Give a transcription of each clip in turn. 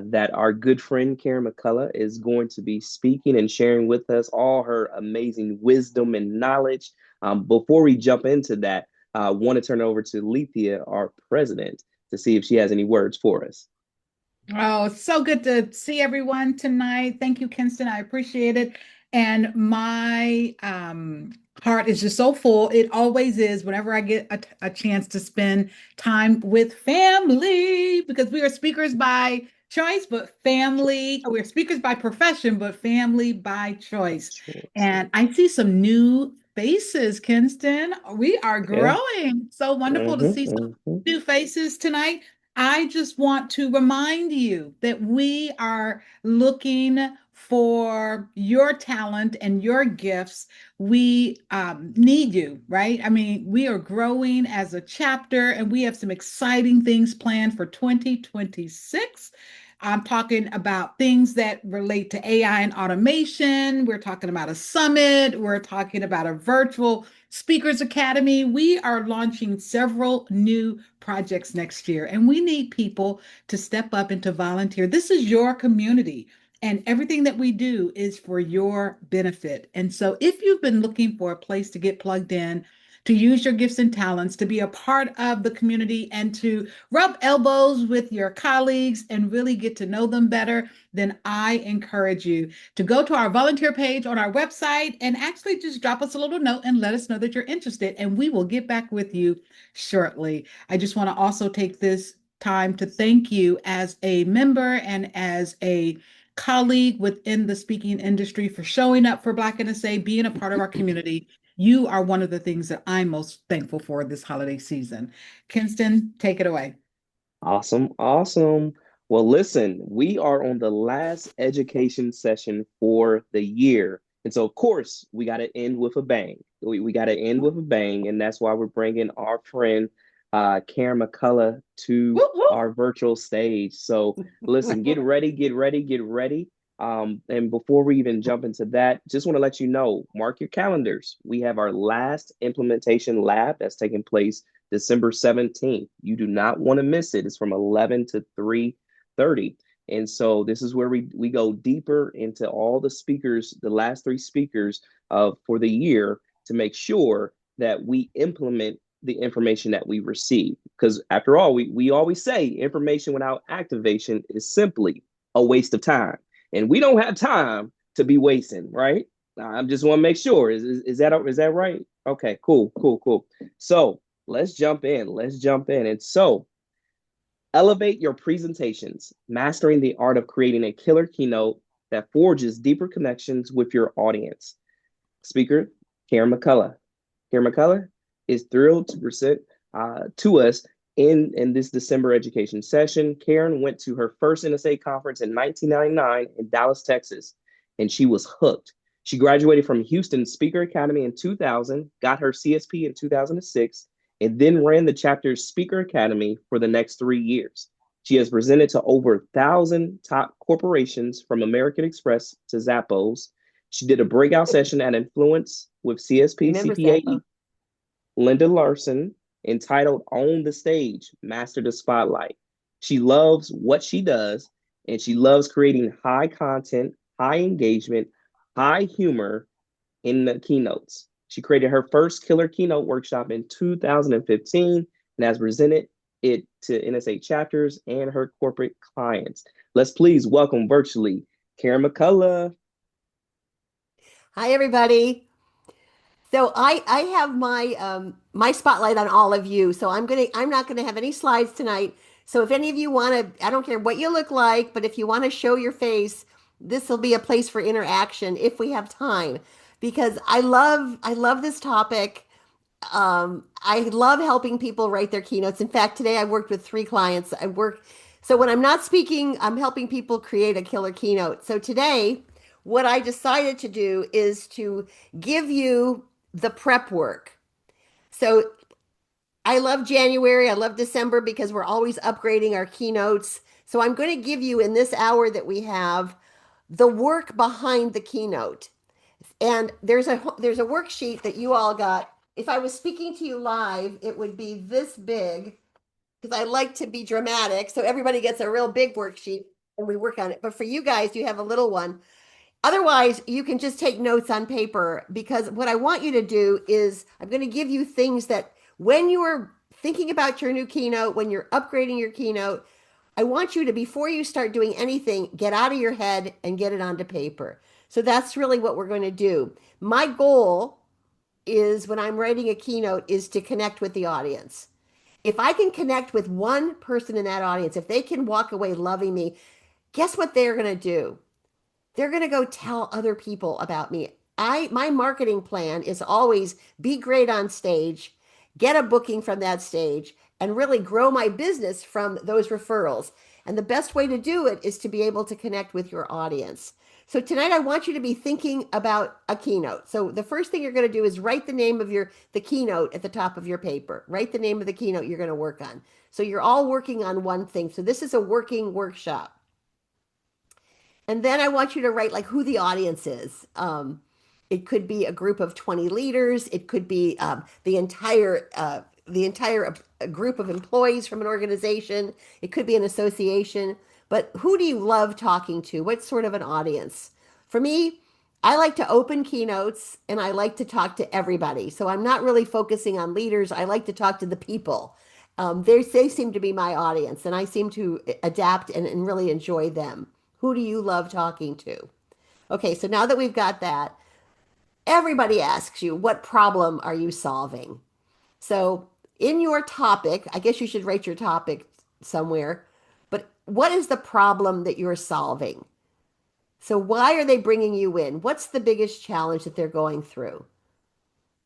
that our good friend Karen McCullough is going to be speaking and sharing with us all her amazing wisdom and knowledge. Before we jump into that, I want to turn it over to Lethea, our president, to see if she has any words for us. Oh, it's so good to see everyone tonight. Thank you, Kinston. I appreciate it. And my heart is just so full. It always is whenever I get a chance to spend time with family, because we are speakers by choice, but family, we're speakers by profession, but family by choice. And I see some new faces, Kinston. We are Yeah. growing. So wonderful to see some Hmm. new faces tonight. I just want to remind you that we are looking for your talent and your gifts. We need you, right? I mean, we are growing as a chapter and we have some exciting things planned for 2026. I'm talking about things that relate to AI and automation. We're talking about a summit. We're talking about a virtual speakers academy. We are launching several new projects next year, and we need people to step up and to volunteer. This is your community, and everything that we do is for your benefit. And so, if you've been looking for a place to get plugged in, to use your gifts and talents, to be a part of the community, and to rub elbows with your colleagues and really get to know them better, then I encourage you to go to our volunteer page on our website and actually just drop us a little note and let us know that you're interested, and we will get back with you shortly. I just want to also take this time to thank you as a member and as a colleague within the speaking industry for showing up for Black NSA, being a part of our community. You are one of the things that I'm most thankful for this holiday season. Kinston, take it away. Awesome, awesome. Well, listen, we are on the last education session for the year. And so, of course, we got to end with a bang. We got to end with a bang. And that's why we're bringing our friend, Karen McCullough, to Whoop, our virtual stage. So, listen, get whoop. ready, get ready, get ready. And before we even jump into that, just want to let you know, mark your calendars. We have our last implementation lab that's taking place December 17th. You do not want to miss it. It's from 11 to 3:30. And so this is where we go deeper into all the speakers, the last three speakers for the year to make sure that we implement the information that we receive. Because after all, we always say information without activation is simply a waste of time. And we don't have time to be wasting, right? I just want to make sure. Is that right? Okay, cool, cool, cool. So let's jump in. Let's jump in. And so, elevate your presentations, mastering the art of creating a killer keynote that forges deeper connections with your audience. Speaker Karen McCullough. Karen McCullough is thrilled to present to us in this December education session. Karen went to her first NSA conference in 1999 in Dallas, Texas, and she was hooked. She graduated from Houston Speaker Academy in 2000, got her CSP in 2006, and then ran the chapter's Speaker Academy for the next 3 years. She has presented to over 1,000 top corporations from American Express to Zappos. She did a breakout session at Influence with CSP Remember Zappa. CPAE Linda Larson entitled On the Stage, Master the Spotlight. She loves what she does, and she loves creating high content, high engagement, high humor in the keynotes. She created her first killer keynote workshop in 2015 and has presented it to NSA chapters and her corporate clients. Let's please welcome virtually Karen McCullough. Hi, everybody. So I have my spotlight on all of you. So I'm not gonna have any slides tonight. So if any of you want to, I don't care what you look like, but if you want to show your face, this will be a place for interaction if we have time, because I love this topic. I love helping people write their keynotes. In fact, today I worked with three clients. So when I'm not speaking, I'm helping people create a killer keynote. So today, what I decided to do is to give you the prep work. So I love January. I love December because we're always upgrading our keynotes. So I'm going to give you in this hour that we have the work behind the keynote. And there's a worksheet that you all got. If I was speaking to you live, it would be this big because I like to be dramatic. So everybody gets a real big worksheet. and we work on it. But for you guys, you have a little one. Otherwise, you can just take notes on paper because what I want you to do is I'm going to give you things that when you are thinking about your new keynote, when you're upgrading your keynote, I want you to, before you start doing anything, get out of your head and get it onto paper. So that's really what we're going to do. My goal is when I'm writing a keynote is to connect with the audience. If I can connect with one person in that audience, if they can walk away loving me, guess what they're going to do? They're going to go tell other people about me. My marketing plan is always be great on stage, get a booking from that stage, and really grow my business from those referrals. And the best way to do it is to be able to connect with your audience. So tonight I want you to be thinking about a keynote. So the first thing you're going to do is write the name of the keynote at the top of your paper. Write the name of the keynote you're going to work on. So you're all working on one thing. So this is a working workshop. And then I want you to write like who the audience is. It could be a group of 20 leaders. It could be the entire group of employees from an organization. It could be an association. But who do you love talking to? What sort of an audience? For me, I like to open keynotes and I like to talk to everybody. So I'm not really focusing on leaders. I like to talk to the people. They seem to be my audience, and I seem to adapt and really enjoy them. Who do you love talking to? Okay, so now that we've got that, everybody asks you, what problem are you solving? So in your topic, I guess you should write your topic somewhere, but what is the problem that you're solving? So why are they bringing you in? What's the biggest challenge that they're going through?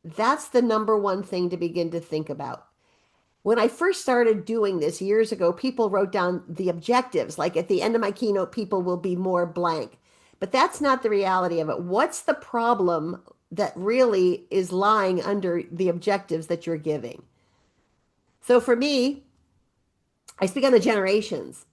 That's the number one thing to begin to think about. When I first started doing this years ago, people wrote down the objectives. Like at the end of my keynote, people will be more blank. But that's not the reality of it. What's the problem that really is lying under the objectives that you're giving? So for me, I speak on the generations.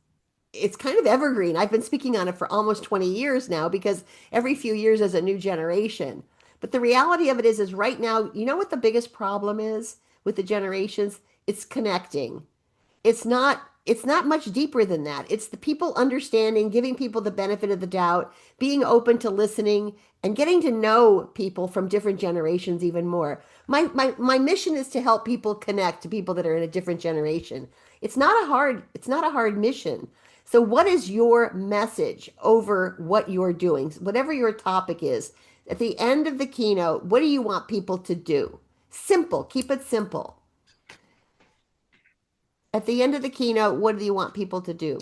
It's kind of evergreen. I've been speaking on it for almost 20 years now because every few years there's a new generation. But the reality of it is right now, you know what the biggest problem is with the generations? It's connecting. It's not much deeper than that. It's the people understanding, giving people the benefit of the doubt, being open to listening and getting to know people from different generations even more. My mission is to help people connect to people that are in a different generation. It's not a hard mission. So what is your message over what you're doing? Whatever your topic is, at the end of the keynote, what do you want people to do? Simple, keep it simple. At the end of the keynote, what do you want people to do?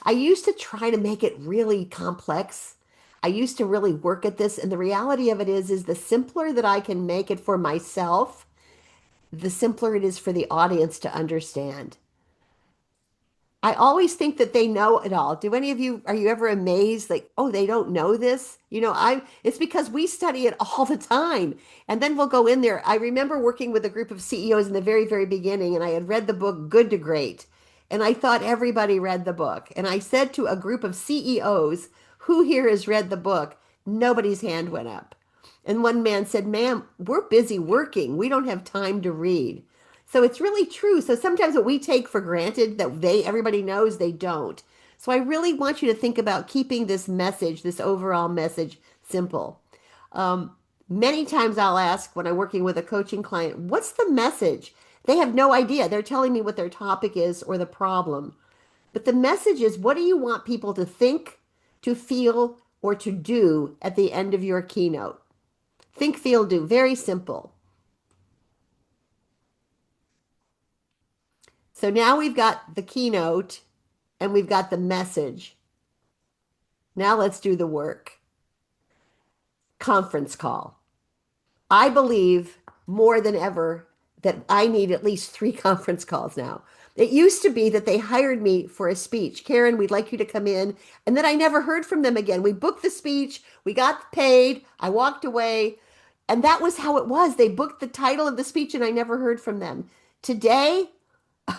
I used to try to make it really complex. I used to really work at this, and the reality of it is the simpler that I can make it for myself, the simpler it is for the audience to understand. I always think that they know it all. Do any of you, are you ever amazed like, oh, they don't know this? It's because we study it all the time. And then we'll go in there. I remember working with a group of CEOs in the very, very beginning, and I had read the book Good to Great. And I thought everybody read the book. And I said to a group of CEOs, who here has read the book? Nobody's hand went up. And one man said, ma'am, we're busy working. We don't have time to read. So it's really true. So sometimes what we take for granted that everybody knows, they don't. So I really want you to think about keeping this message, this overall message, simple. Many times I'll ask when I'm working with a coaching client, what's the message? They have no idea. They're telling me what their topic is or the problem. But the message is, what do you want people to think, to feel, or to do at the end of your keynote? Think, feel, do. Very simple. So now we've got the keynote and we've got the message. Now let's do the work. Conference call. I believe more than ever that I need at least 3 conference calls now. It used to be that they hired me for a speech. Karen, we'd like you to come in. And then I never heard from them again. We booked the speech, we got paid, I walked away. And that was how it was. They booked the title of the speech and I never heard from them. Today,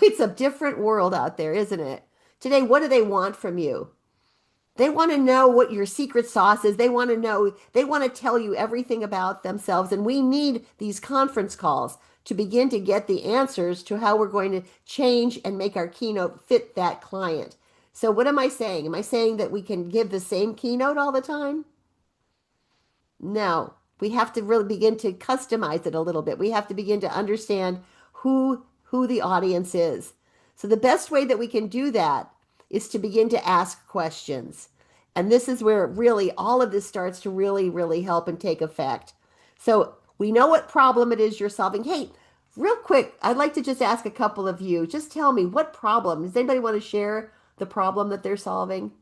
it's a different world out there, isn't it? Today, what do they want from you? They want to know what your secret sauce is. They want to know, they want to tell you everything about themselves. And we need these conference calls to begin to get the answers to how we're going to change and make our keynote fit that client. So what am I saying? Am I saying that we can give the same keynote all the time? No, we have to really begin to customize it a little bit. We have to begin to understand who the audience is. So the best way that we can do that is to begin to ask questions. And this is where really all of this starts to really help and take effect. So we know what problem it is you're solving. Hey, real quick, I'd like to just ask a couple of you. Just tell me what problem. Does anybody want to share the problem that they're solving?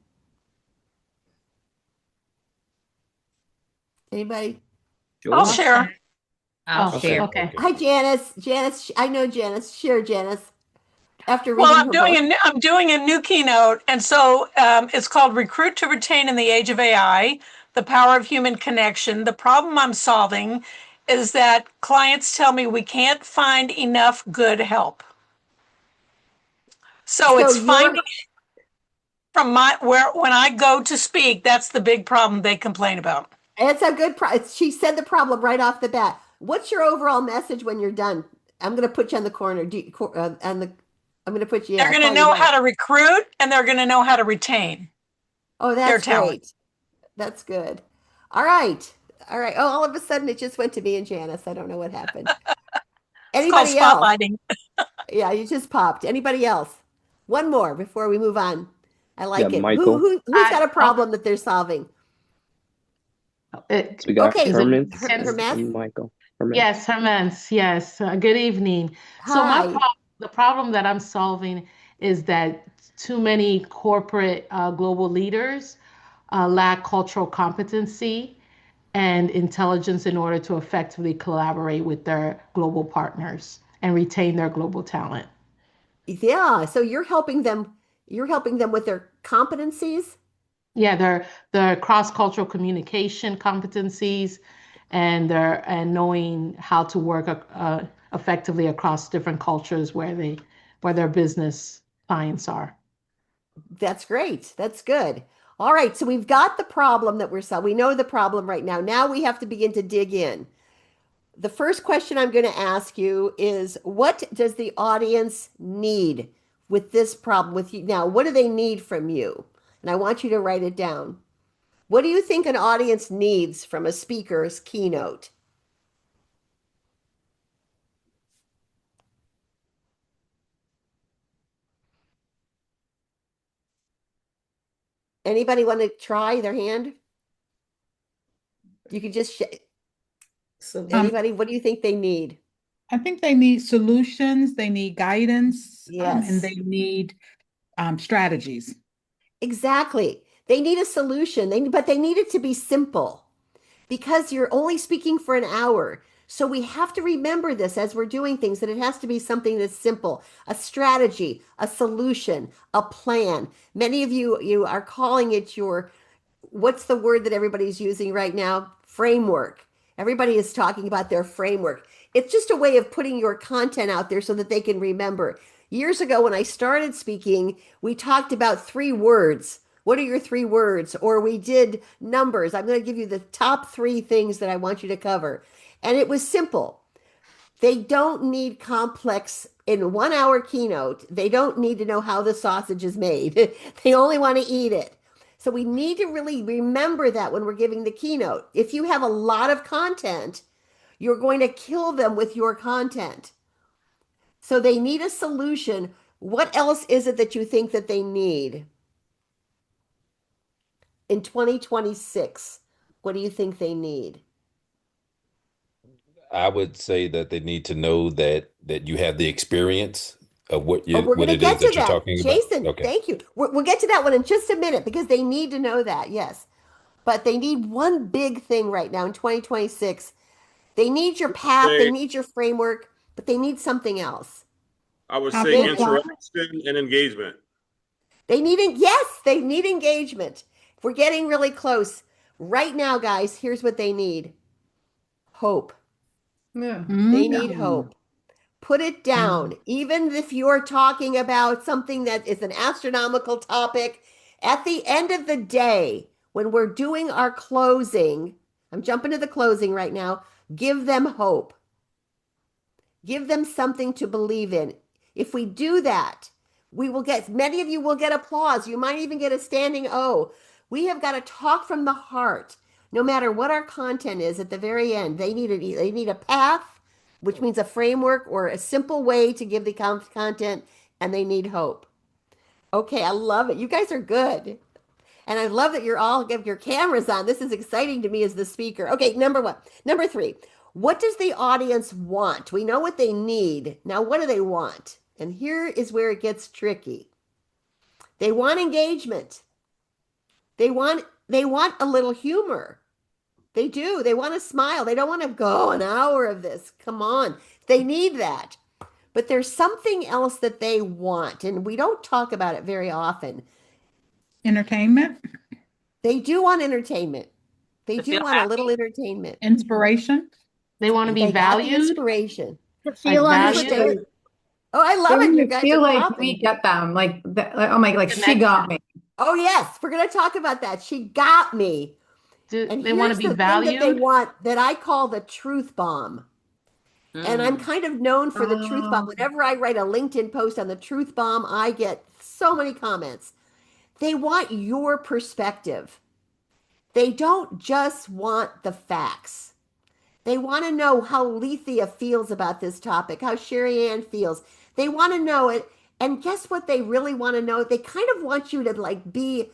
Anybody? I'll Sure. share. I'll share. Okay. Hi, Janice. Janice, I know Janice. Share, Janice. After Well, reading her book. I'm doing a new keynote, and so it's called "Recruit to Retain in the Age of AI: The Power of Human Connection." The problem I'm solving is that clients tell me we can't find enough good help. So So it's you're, finding from when I go to speak, that's the big problem they complain about. it's a good she said the problem right off the bat. What's your overall message when you're done? I'm going to put you on the corner. I'm going to put you, They're yeah, going to call you know how back. to recruit, and they're going to know how to retain Oh, their that's talent. great. That's good. All right. All right. Oh, all of a sudden it just went to me and Janice. I don't know what happened. It's called Anybody else? spotlighting. Yeah, you just popped. Anybody else? One more before we move on. I Yeah, like it. Michael. Who's got a Oh, problem that they're solving? So we got Okay, is it Hermance Hermance? Hermes. and Michael. Hermance. Yes, Hermance. Yes. Good evening. So Hi. the problem that I'm solving is that too many corporate global leaders lack cultural competency and intelligence in order to effectively collaborate with their global partners and retain their global talent. Yeah, so you're helping them with their competencies. Yeah, their cross-cultural communication competencies and knowing how to work effectively across different cultures where their business clients are. That's great. That's good. All right, so we've got the problem that we're solving. We know the problem right now. Now we have to begin to dig in. The first question I'm going to ask you is what does the audience need with this problem with you? Now, what do they need from you? And I want you to write it down. What do you think an audience needs from a speaker's keynote? Anybody want to try their hand? You could just Um, anybody, what do you think they need? I think they need solutions, they need guidance, and Yes. they need strategies. Exactly. They need a solution. But they need it to be simple because you're only speaking for an hour. So we have to remember this as we're doing things that it has to be something that's simple, a strategy, a solution, a plan. Many of you are calling it your what's the word that everybody's using right now? Framework. Everybody is talking about their framework. It's just a way of putting your content out there so that they can remember. Years ago, when I started speaking, we talked about 3 words. What are your 3 words? Or we did numbers. I'm going to give you the top 3 things that I want you to cover. And it was simple. They don't need complex in 1 hour keynote. They don't need to know how the sausage is made. They only want to eat it. So we need to really remember that when we're giving the keynote. If you have a lot of content, you're going to kill them with your content. So they need a solution. What else is it that you think that they need in 2026? What do you think they need? I would say that they need to know that you have the experience of Oh, we're what going to it is get to that you're that. talking about. Jason, Okay. thank you. We'll get to that one in just a minute because they need to know that, yes. But they need one big thing right now in 2026. They need your path, they Say, need your framework, but they need something else. I would say Topic, They interaction and engagement. they need yes, they need engagement. We're getting really close. Right now, guys, here's what they need. Hope. Yeah. They need mm, hope. Put it Mm. down. Even if you're talking about something that is an astronomical topic, at the end of the day, when we're doing our closing, I'm jumping to the closing right now, give them hope. Give them something to believe in. If we do that, we will get, many of you will get applause. You might even get a standing O. We have got to talk from the heart. No matter what our content is at the very end, they need a path, which means a framework or a simple way to give the content, and they need hope. Okay, I love it. You guys are good. And I love that you're all have your cameras on. This is exciting to me as the speaker. Okay, number one. Number three, what does the audience want? We know what they need. Now, what do they want? And here is where it gets tricky. They want engagement. They want a little humor. They do. They want to smile. They don't want to go an hour of this. Come on. They need that. But there's something else that they want, and we don't talk about it very often. Entertainment, They do want entertainment. They To do feel want a happy. little entertainment. inspiration. They want to be They got the valued, inspiration. To feel like Understood. valued, Oh, I They love it. want You to guys feel are like we popping. get them. Oh my, like she got me. Oh, yes. We're going to talk about that. She got me. And they want to here's be the thing that they valued. want that I call the truth bomb. And I'm kind of known for the truth bomb. Oh, Whenever I write a LinkedIn post on the truth bomb, I get so many comments. They want your perspective. They don't just want the facts. They want to know how Lethea feels about this topic, how Sherry Ann feels. They want to know it. And guess what they really want to know? They kind of want you to like be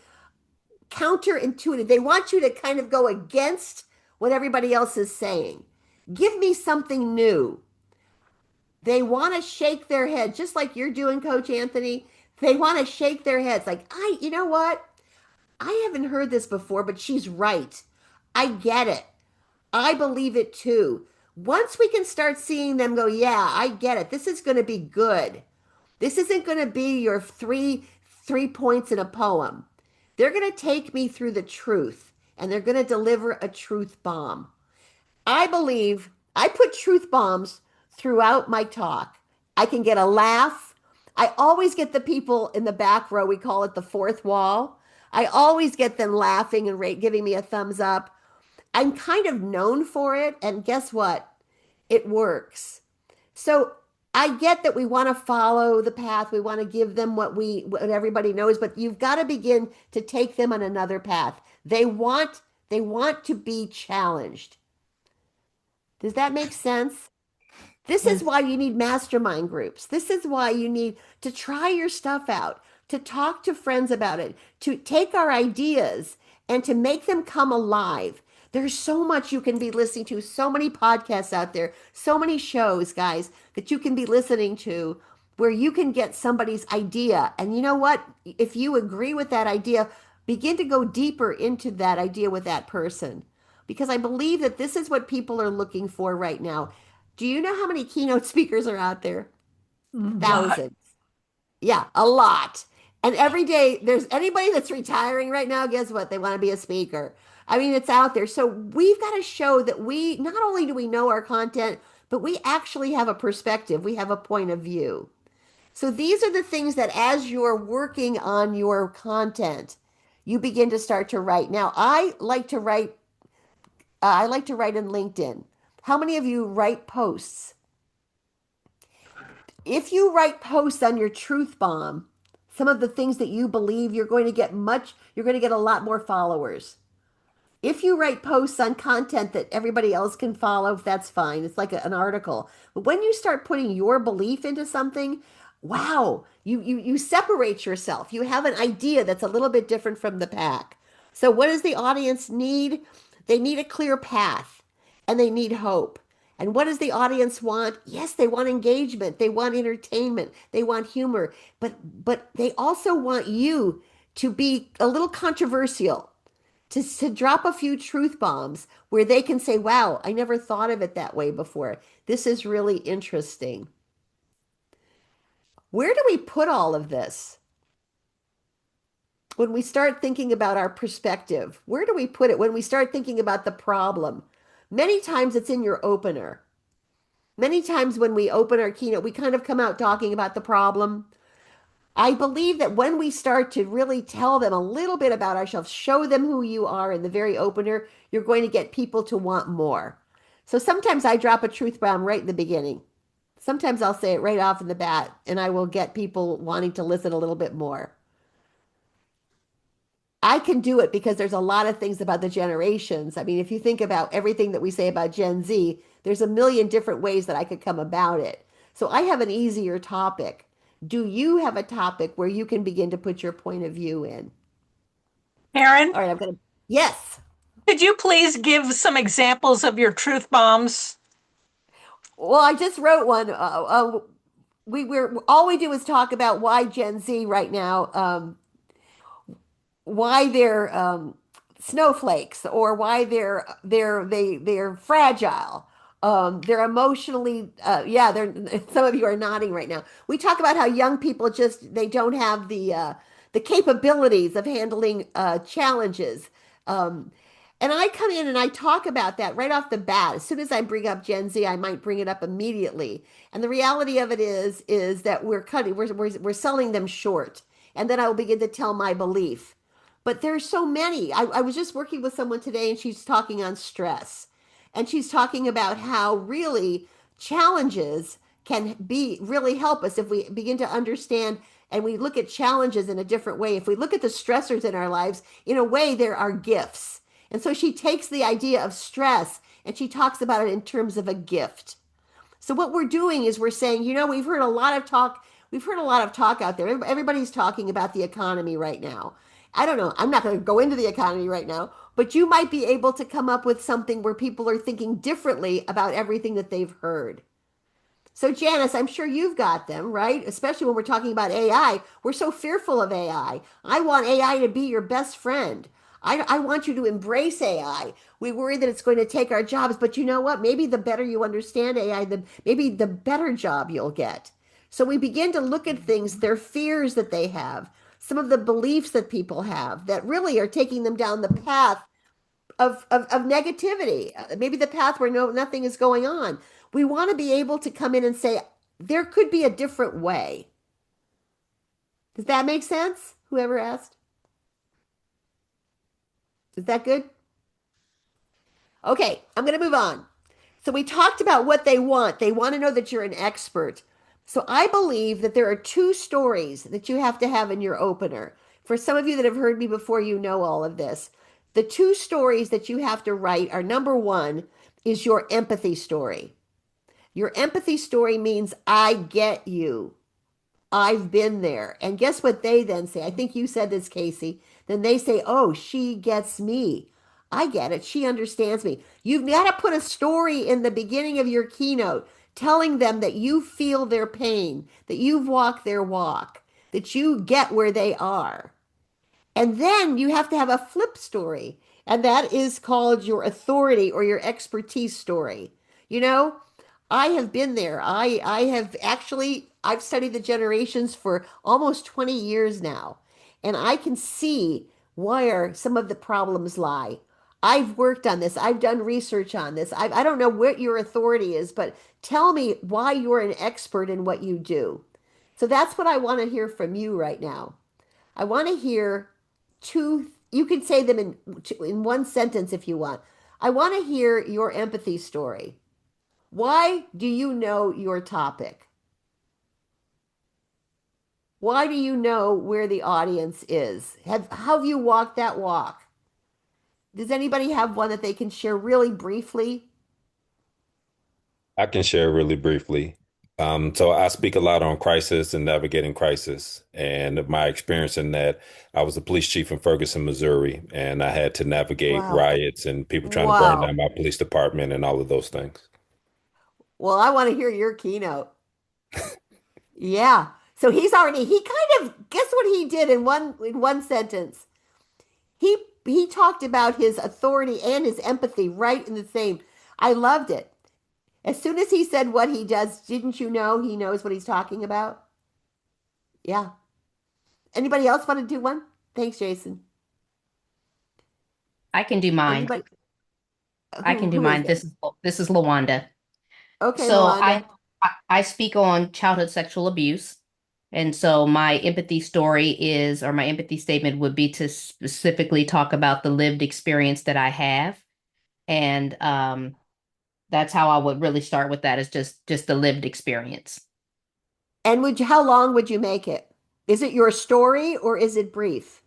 counterintuitive. They want you to kind of go against what everybody else is saying. Give me something new. They want to shake their head, just like you're doing, Coach Anthony. They want to shake their heads like, you know what? I haven't heard this before, but she's right. I get it. I believe it too. Once we can start seeing them go, yeah, I get it. This is going to be good. This isn't going to be your three points in a poem. They're going to take me through the truth and they're going to deliver a truth bomb. I believe I put truth bombs throughout my talk. I can get a laugh. I always get the people in the back row. We call it the fourth wall. I always get them laughing and giving me a thumbs up. I'm kind of known for it. And guess what? It works. So I get that we want to follow the path. We want to give them what everybody knows, but you've got to begin to take them on another path. They want to be challenged. Does that make sense? This is why you need mastermind groups. This is why you need to try your stuff out, to talk to friends about it, to take our ideas and to make them come alive. There's so much you can be listening to, so many podcasts out there, so many shows, guys, that you can be listening to where you can get somebody's idea. And you know what? If you agree with that idea, begin to go deeper into that idea with that person. Because I believe that this is what people are looking for right now. Do you know how many keynote speakers are out there? Thousands. Yeah, a lot. And every day, there's anybody that's retiring right now, guess what? They want to be a speaker. I mean, it's out there. So we've got to show that we not only do we know our content, but we actually have a perspective. We have a point of view. So these are the things that as you're working on your content, you begin to start to write. Now, I like to write in LinkedIn. How many of you write posts? If you write posts on your truth bomb, some of the things that you believe, you're going to get a lot more followers. If you write posts on content that everybody else can follow, that's fine. It's like an article. But when you start putting your belief into something, wow, you separate yourself. You have an idea that's a little bit different from the pack. So what does the audience need? They need a clear path and they need hope. And what does the audience want? Yes, they want engagement. They want entertainment. They want humor. But they also want you to be a little controversial, to drop a few truth bombs where they can say, wow, I never thought of it that way before. This is really interesting. Where do we put all of this? When we start thinking about our perspective, where do we put it? When we start thinking about the problem, many times it's in your opener. Many times when we open our keynote, we kind of come out talking about the problem. I believe that when we start to really tell them a little bit about ourselves, show them who you are in the very opener, you're going to get people to want more. So sometimes I drop a truth bomb right in the beginning. Sometimes I'll say it right off in the bat, and I will get people wanting to listen a little bit more. I can do it because there's a lot of things about the generations. I mean, if you think about everything that we say about Gen Z, there's a million different ways that I could come about it. So I have an easier topic. Do you have a topic where you can begin to put your point of view in? Karen, All right, I'm going to, yes. could you please give some examples of your truth bombs? Well, I just wrote one. We're all we do is talk about why Gen Z right now, why they're snowflakes, or why they're fragile. They're emotionally, yeah. They're some of you are nodding right now. We talk about how young people just they don't have the capabilities of handling challenges. Um, and I come in and I talk about that right off the bat. As soon as I bring up Gen Z, I might bring it up immediately. And the reality of it is that we're selling them short. And then I will begin to tell my belief. But there's so many. I was just working with someone today and she's talking on stress. And she's talking about how really challenges can be really help us if we begin to understand and we look at challenges in a different way. If we look at the stressors in our lives, in a way, there are gifts. And so she takes the idea of stress and she talks about it in terms of a gift. So what we're doing is we're saying, we've heard a lot of talk. We've heard a lot of talk out there. Everybody's talking about the economy right now. I don't know. I'm not going to go into the economy right now, but you might be able to come up with something where people are thinking differently about everything that they've heard. So, Janice, I'm sure you've got them, right? Especially when we're talking about AI. We're so fearful of AI. I want AI to be your best friend. I want you to embrace AI. We worry that it's going to take our jobs, but you know what? Maybe the better you understand AI, maybe the better job you'll get. So we begin to look at things, their fears that they have, some of the beliefs that people have that really are taking them down the path of negativity, maybe the path where nothing is going on. We want to be able to come in and say, there could be a different way. Does that make sense? Whoever asked? Is that good? Okay, I'm going to move on. So we talked about what they want. They want to know that you're an expert. So I believe that there are two stories that you have to have in your opener. For some of you that have heard me before, you know all of this. The two stories that you have to write are number one is your empathy story. Your empathy story means I get you. I've been there. And guess what they then say? I think you said this, Casey. Then they say, oh, she gets me. I get it. She understands me. You've got to put a story in the beginning of your keynote telling them that you feel their pain, that you've walked their walk, that you get where they are. And then you have to have a flip story, and that is called your authority or your expertise story. You know, I have been there. I have actually I've studied the generations for almost 20 years now, and I can see where some of the problems lie. I've worked on this. I've done research on this. I don't know what your authority is, but tell me why you're an expert in what you do. So that's what I want to hear from you right now. I want to hear two, you can say them in one sentence if you want. I want to hear your empathy story. Why do you know your topic? Why do you know where the audience is? How have you walked that walk? Does anybody have one that they can share really briefly? I can share really briefly. So I speak a lot on crisis and navigating crisis. And my experience in that, I was a police chief in Ferguson, Missouri, and I had to navigate Wow. riots and people trying to burn Wow. down my police department and all of those things. Well, I want to hear your keynote. Yeah. So he kind of guess what he did in one sentence. He talked about his authority and his empathy right in the same. I loved it. As soon as he said what he does, didn't you know he knows what he's talking about? Yeah. Anybody else want to do one? Thanks, Jason. I can do mine. Anybody? I Who can do who is mine. it? This is Lawanda. Okay, So Lawanda. I speak on childhood sexual abuse. And so my empathy story is, or my empathy statement would be to specifically talk about the lived experience that I have. And That's how I would really start with that, is just the lived experience. And how long would you make it? Is it your story or is it brief?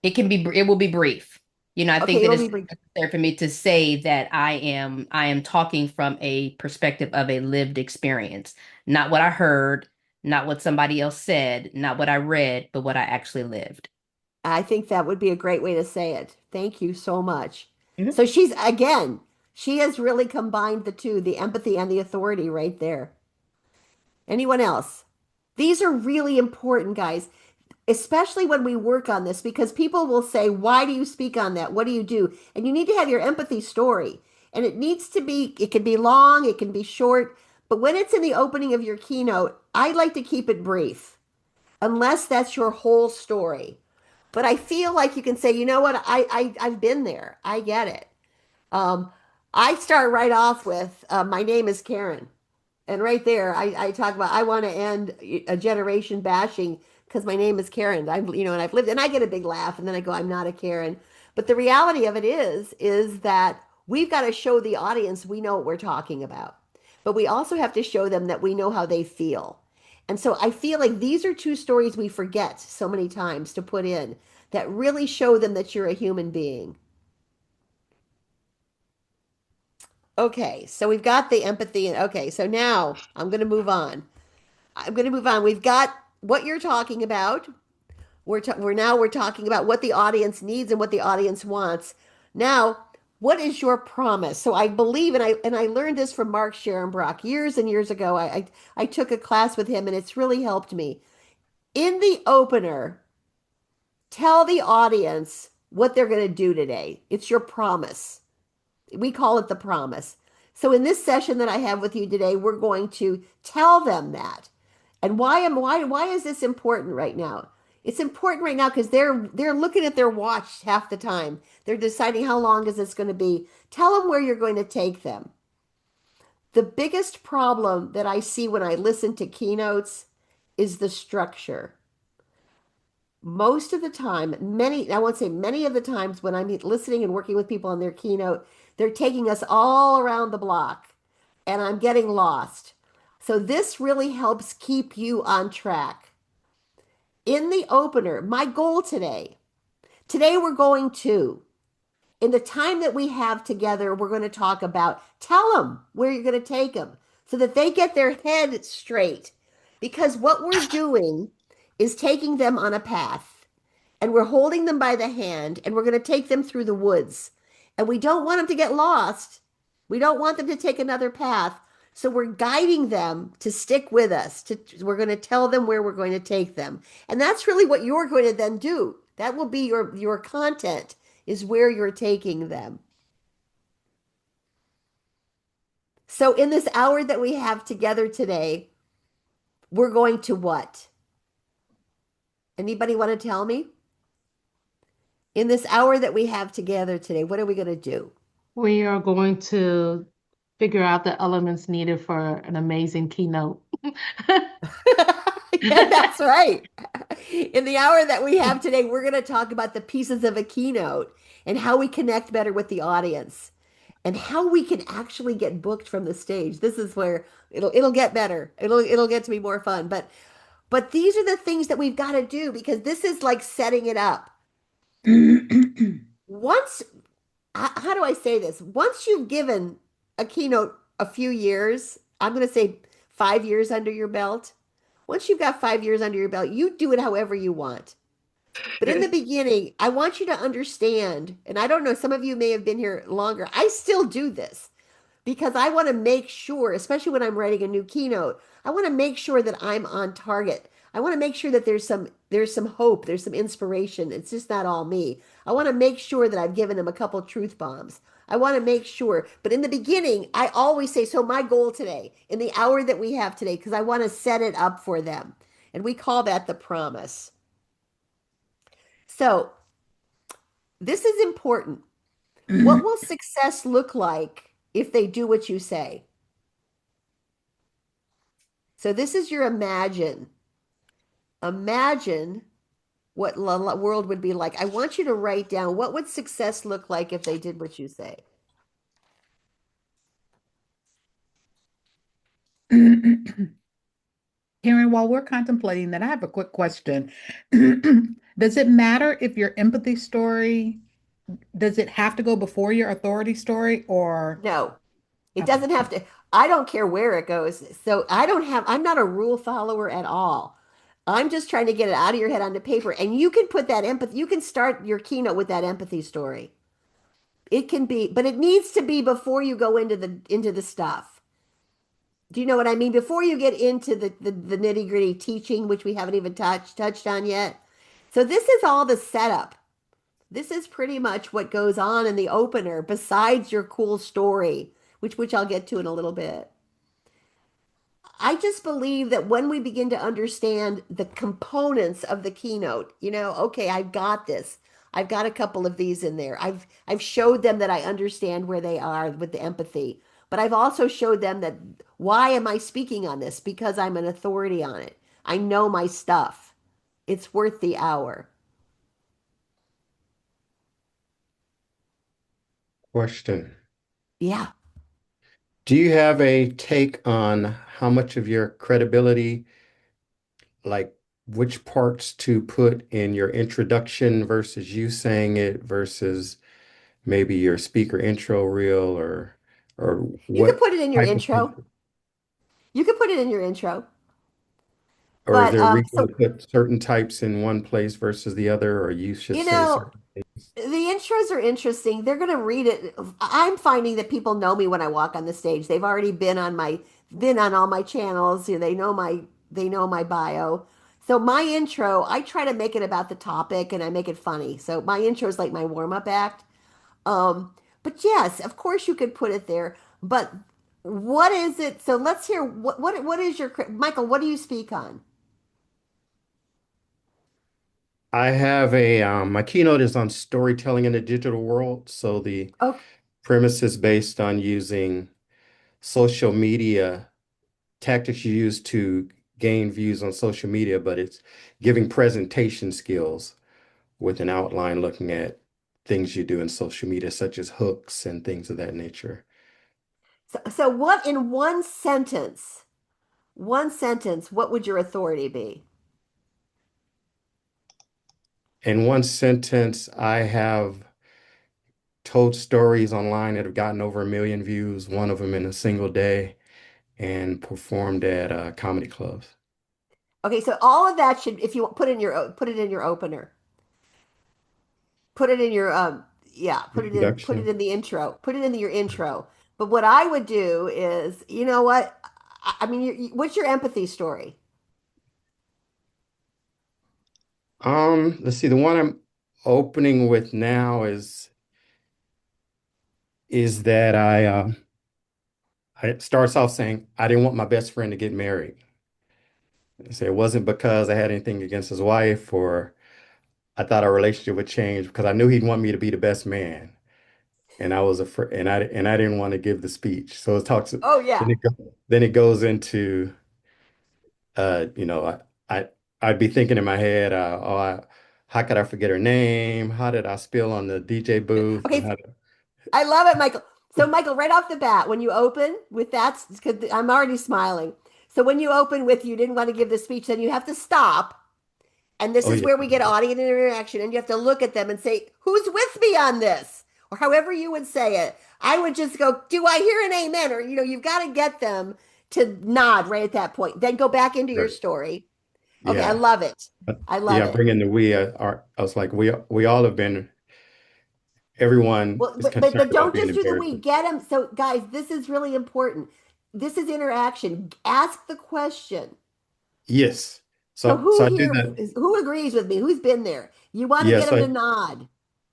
It will be brief. I think Okay, that it'll it's be brief. necessary for me to say that I am talking from a perspective of a lived experience, not what I heard, not what somebody else said, not what I read, but what I actually lived. I think that would be a great way to say it. Thank you so much. Mhm. So she has really combined the two, the empathy and the authority right there. Anyone else? These are really important, guys, especially when we work on this, because people will say, why do you speak on that? What do you do? And you need to have your empathy story. And it can be long, it can be short, but when it's in the opening of your keynote, I like to keep it brief, unless that's your whole story. But I feel like you can say, you know what, I've been there. I get it. Um, I start right off with, my name is Karen. And right there, I talk about I want to end a generation bashing because my name is Karen. And I've lived, and I get a big laugh, and then I go, I'm not a Karen. But the reality of it is that we've got to show the audience we know what we're talking about, but we also have to show them that we know how they feel. And so I feel like these are two stories we forget so many times to put in that really show them that you're a human being. Okay, so we've got the empathy. Okay, so now I'm going to move on. I'm going to move on. We've got what you're talking about. We're talking about what the audience needs and what the audience wants. Now, what is your promise? So I believe, and I learned this from Mark Scherenbrock years and years ago. I took a class with him, and it's really helped me. In the opener, tell the audience what they're going to do today. It's your promise. We call it the promise. So in this session that I have with you today, we're going to tell them that. And why is this important right now? It's important right now because they're looking at their watch half the time. They're deciding how long is this going to be. Tell them where you're going to take them. The biggest problem that I see when I listen to keynotes is the structure. Most of the time, I won't say many of the times when I'm listening and working with people on their keynote, they're taking us all around the block and I'm getting lost. So this really helps keep you on track. In the opener, my goal today we're going to, in the time that we have together, we're going to talk about, tell them where you're going to take them so that they get their head straight. Because what we're doing is taking them on a path and we're holding them by the hand and we're going to take them through the woods. And we don't want them to get lost. We don't want them to take another path. So we're guiding them to stick with us. We're going to tell them where we're going to take them. And that's really what you're going to then do. That will be your content is where you're taking them. So in this hour that we have together today, we're going to what? Anybody want to tell me? In this hour that we have together today, what are we going to do? We are going to figure out the elements needed for an amazing keynote. Yeah, that's right. In the hour that we have today, we're going to talk about the pieces of a keynote and how we connect better with the audience and how we can actually get booked from the stage. This is where it'll get better. It'll get to be more fun. But these are the things that we've got to do because this is like setting it up. Once how do I say this? Once you've given a keynote a few years, I'm going to say 5 years under your belt. Once you've got 5 years under your belt, you do it however you want. But in the beginning, I want you to understand, and I don't know, some of you may have been here longer. I still do this because I want to make sure, especially when I'm writing a new keynote, I want to make sure that I'm on target. I want to make sure that there's some hope, there's some inspiration. It's just not all me. I want to make sure that I've given them a couple truth bombs. I want to make sure, but in the beginning, I always say, so my goal today, in the hour that we have today, because I want to set it up for them. And we call that the promise. So this is important. What will success look like if they do what you say? So this is your imagine. Imagine what the world would be like. I want you to write down what would success look like if they did what you say. Karen, while we're contemplating that, I have a quick question. Does it matter if your empathy story, does it have to go before your authority story or No, it okay. doesn't have to. I don't care where it goes. So I'm not a rule follower at all. I'm just trying to get it out of your head onto paper. And you can put that empathy, you can start your keynote with that empathy story. It can be, but it needs to be before you go into the stuff. Do you know what I mean? Before you get into the nitty-gritty teaching, which we haven't even touched on yet. So this is all the setup. This is pretty much what goes on in the opener, besides your cool story, which I'll get to in a little bit. I just believe that when we begin to understand the components of the keynote, okay, I've got this. I've got a couple of these in there. I've showed them that I understand where they are with the empathy, but I've also showed them that why am I speaking on this? Because I'm an authority on it. I know my stuff. It's worth the hour. Question. Yeah. Do you have a take on how much of your credibility, like which parts to put in your introduction versus you saying it versus maybe your speaker intro reel or You could what put it in your type of intro. You could put it in your intro. or is But there a reason so to put certain types in one place versus the other, or you should you say know, certain things? the intros are interesting. They're going to read it. I'm finding that people know me when I walk on the stage. They've already been on all my channels. They know my bio. So my intro, I try to make it about the topic and I make it funny. So my intro is like my warm-up act. Um, but yes, of course you could put it there. But what is it? So let's hear what is your Michael, what do you speak on? I have my keynote is on storytelling in the digital world. So the Oh, premise is based on using social media tactics you use to gain views on social media, but it's giving presentation skills with an outline looking at things you do in social media, such as hooks and things of that nature. so what in one sentence, what would your authority be? In one sentence, I have told stories online that have gotten over 1 million views, one of them in a single day, and performed at comedy clubs. Okay, so all of that should, if you put it in your opener, put it in your yeah, put it Introduction. in the intro, put it in your intro. But what I would do is, you know what? I mean, what's your empathy story? Let's see, the one I'm opening with now is that it starts off saying I didn't want my best friend to get married. I say it wasn't because I had anything against his wife or I thought our relationship would change because I knew he'd want me to be the best man. And I was afraid and I didn't want to give the speech. So it talks Oh yeah. then it goes into uh, you know, I I'd be thinking in my head, how could I forget her name? How did I spill on the DJ booth? And Okay, I love it, Michael. So, Michael, right off the bat, when you open with that, because I'm already smiling. So, when you open with you didn't want to give the speech, then you have to stop. And this oh is yeah, where we get audience interaction. And you have to look at them and say, who's with me on this? Or however you would say it. I would just go, do I hear an amen? Or, you've got to get them to nod right at that point. Then go back into your right. story. Okay, I Yeah. love it. I love Yeah, it. bring in the we I was like we all have been everyone Well, is but concerned about don't being just do the we. embarrassed. Get them. So, guys, this is really important. This is interaction. Ask the question. Yes. So, So I do that. who agrees with me? Who's been there? You want to get Yes, them to nod,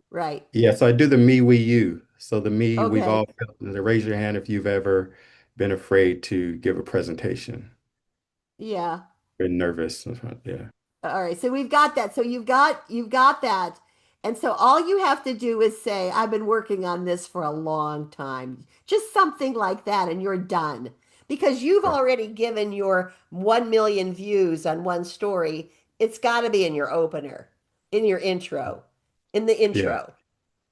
right? so I do the me, we, you. So the me, we've all Okay. felt, raise your hand if you've ever been afraid to give a presentation, Yeah. been nervous. Yeah. All right, so we've got that. So you've got that. And so all you have to do is say, I've been working on this for a long time. Just something like that, and you're done. Because you've Right. already given your 1 million views on one story. It's got to be in your opener, in your intro, in the Yeah. intro.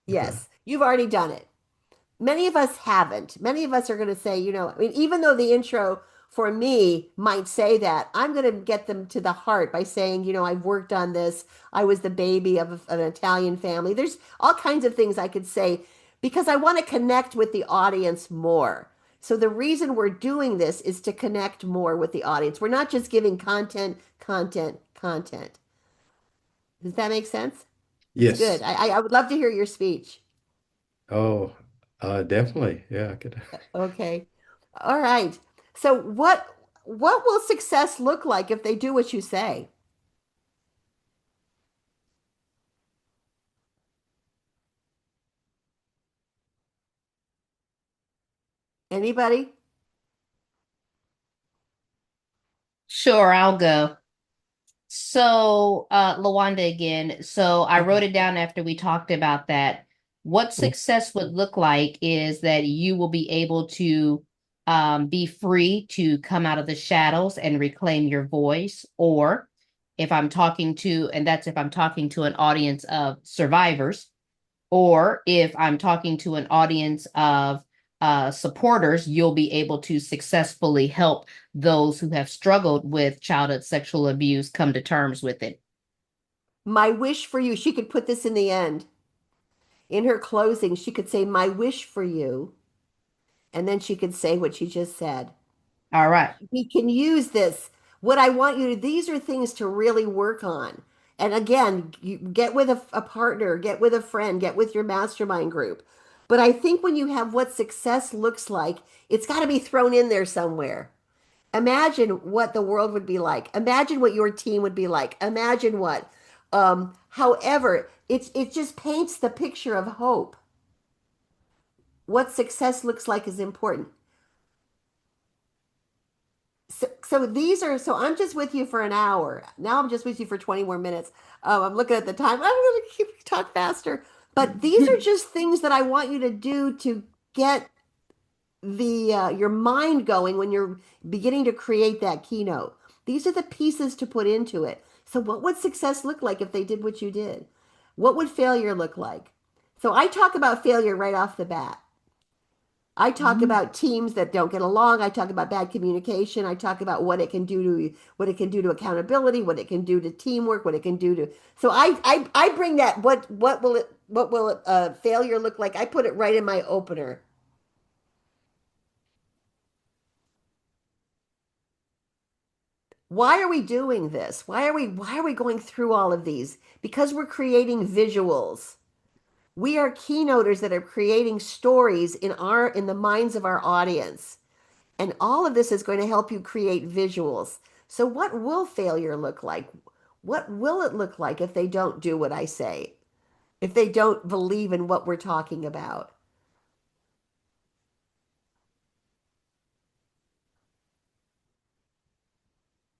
Okay. Yes, you've already done it. Many of us haven't. Many of us are going to say, I mean, even though the intro for me might say that. I'm going to get them to the heart by saying, I've worked on this. I was the baby of an Italian family. There's all kinds of things I could say because I want to connect with the audience more. So the reason we're doing this is to connect more with the audience. We're not just giving content, content, content. Does that make sense? It's good. Yes. I would love to hear your speech. Oh, definitely. Yeah, I could. Okay. All right. So what will success look like if they do what you say? Anybody? Sure, I'll go. So, Lawanda again. So I wrote Okay. it down after we talked about that. What success would look like is that you will be able to be free to come out of the shadows and reclaim your voice. Or if I'm talking to, and that's if I'm talking to an audience of survivors, or if I'm talking to an audience of supporters, you'll be able to successfully help those who have struggled with childhood sexual abuse come to terms with it. My wish for you, she could put this in the end. In her closing, she could say, My wish for you. And then she could say what she just said. All right. We can use this. What I want you to, these are things to really work on. And again, you get with a partner, get with a friend, get with your mastermind group. But I think when you have what success looks like, it's got to be thrown in there somewhere. Imagine what the world would be like. Imagine what your team would be like. Imagine what. However, it just paints the picture of hope. What success looks like is important. So these are, so I'm just with you for an hour. Now I'm just with you for 20 more minutes. I'm looking at the time. I'm going to keep talk faster. But these are just things that I want you to do to get the your mind going when you're beginning to create that keynote. These are the pieces to put into it. So what would success look like if they did what you did? What would failure look like? So I talk about failure right off the bat. I talk about teams that don't get along. I talk about bad communication. I talk about what it can do to accountability, what it can do to teamwork, what it can do to. So I bring that what will it, failure look like? I put it right in my opener. Why are we doing this? Why are we going through all of these? Because we're creating visuals. We are keynoters that are creating stories in the minds of our audience. And all of this is going to help you create visuals. So what will failure look like? What will it look like if they don't do what I say? If they don't believe in what we're talking about?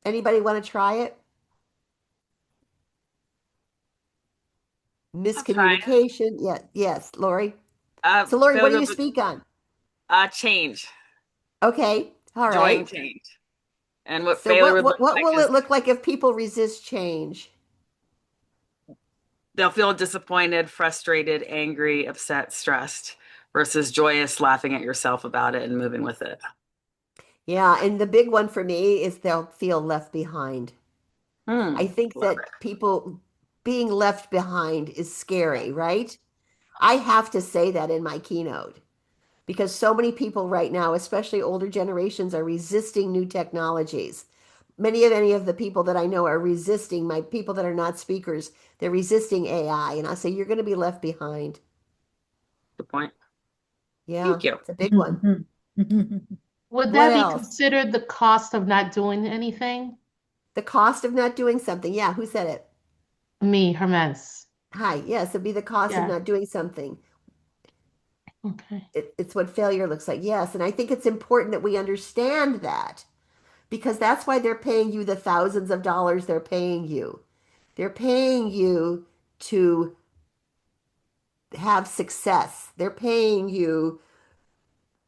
Anybody want to try it? I'll try it. Miscommunication. Yeah, yes, Lori. So Lori, what do Failure, you speak on? change, Okay, all joy and right. change. And what So failure what would what look what like will is it look like if people resist change? they'll feel disappointed, frustrated, angry, upset, stressed, versus joyous, laughing at yourself about it and moving with it. Yeah, and the big one for me is they'll feel left behind. I think Love that people being left behind is scary, right? I have to say that in my keynote because so many people right now, especially older generations, are resisting new technologies. Many of the people that I know are resisting, my people that are not speakers, they're resisting AI. And I say, you're going to be left behind. Good point. Yeah, Thank you. it's a big one. Would What that be else? considered the cost of not doing anything? The cost of not doing something. Yeah, who said it? Me, Hermes. Hi. Yes, it'd be the cost of Yeah. not doing something. Okay. It's what failure looks like. Yes. And I think it's important that we understand that because that's why they're paying you the thousands of dollars they're paying you. They're paying you to have success. They're paying you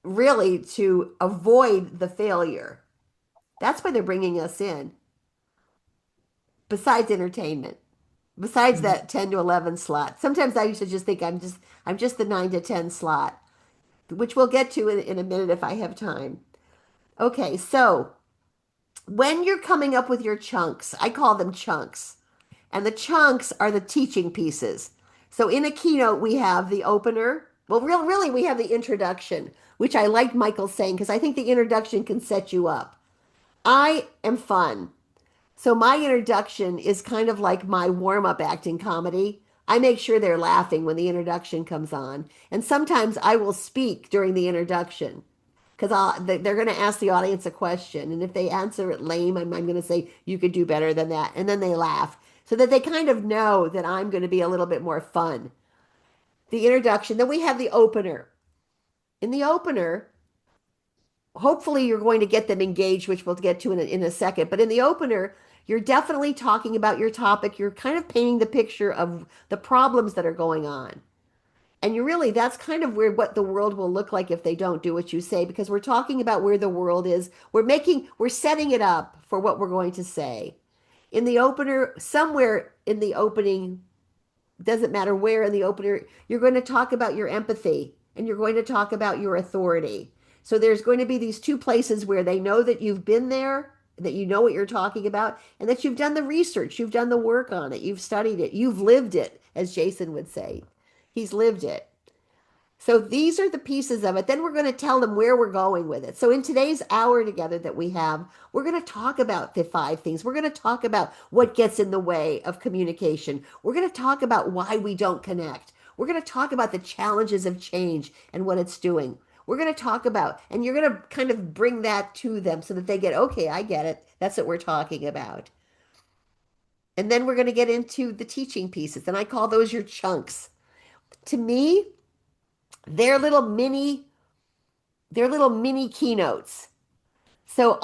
really to avoid the failure. That's why they're bringing us in, besides entertainment. Besides that 10 to 11 slot. Sometimes I used to just think I'm just the 9 to 10 slot, which we'll get to in a minute if I have time. Okay, so when you're coming up with your chunks, I call them chunks, and the chunks are the teaching pieces. So in a keynote, we have the opener. Well, really, we have the introduction, which I like Michael saying because I think the introduction can set you up. I am fun. So my introduction is kind of like my warm-up act in comedy. I make sure they're laughing when the introduction comes on. And sometimes I will speak during the introduction because they're going to ask the audience a question. And if they answer it lame, I'm going to say, you could do better than that. And then they laugh so that they kind of know that I'm going to be a little bit more fun. The introduction, then we have the opener. In the opener, hopefully you're going to get them engaged, which we'll get to in a second. But in the opener, you're definitely talking about your topic. You're kind of painting the picture of the problems that are going on. And you really, that's kind of where what the world will look like if they don't do what you say, because we're talking about where the world is. We're setting it up for what we're going to say. In the opener, somewhere in the opening, doesn't matter where in the opener, you're going to talk about your empathy and you're going to talk about your authority. So there's going to be these two places where they know that you've been there, that you know what you're talking about, and that you've done the research, you've done the work on it, you've studied it, you've lived it, as Jason would say. He's lived it. So these are the pieces of it. Then we're going to tell them where we're going with it. So in today's hour together that we have, we're going to talk about the five things. We're going to talk about what gets in the way of communication. We're going to talk about why we don't connect. We're going to talk about the challenges of change and what it's doing. We're going to talk about, and you're going to kind of bring that to them so that they get, okay, I get it. That's what we're talking about. And then we're going to get into the teaching pieces, and I call those your chunks. To me, they're little mini keynotes. So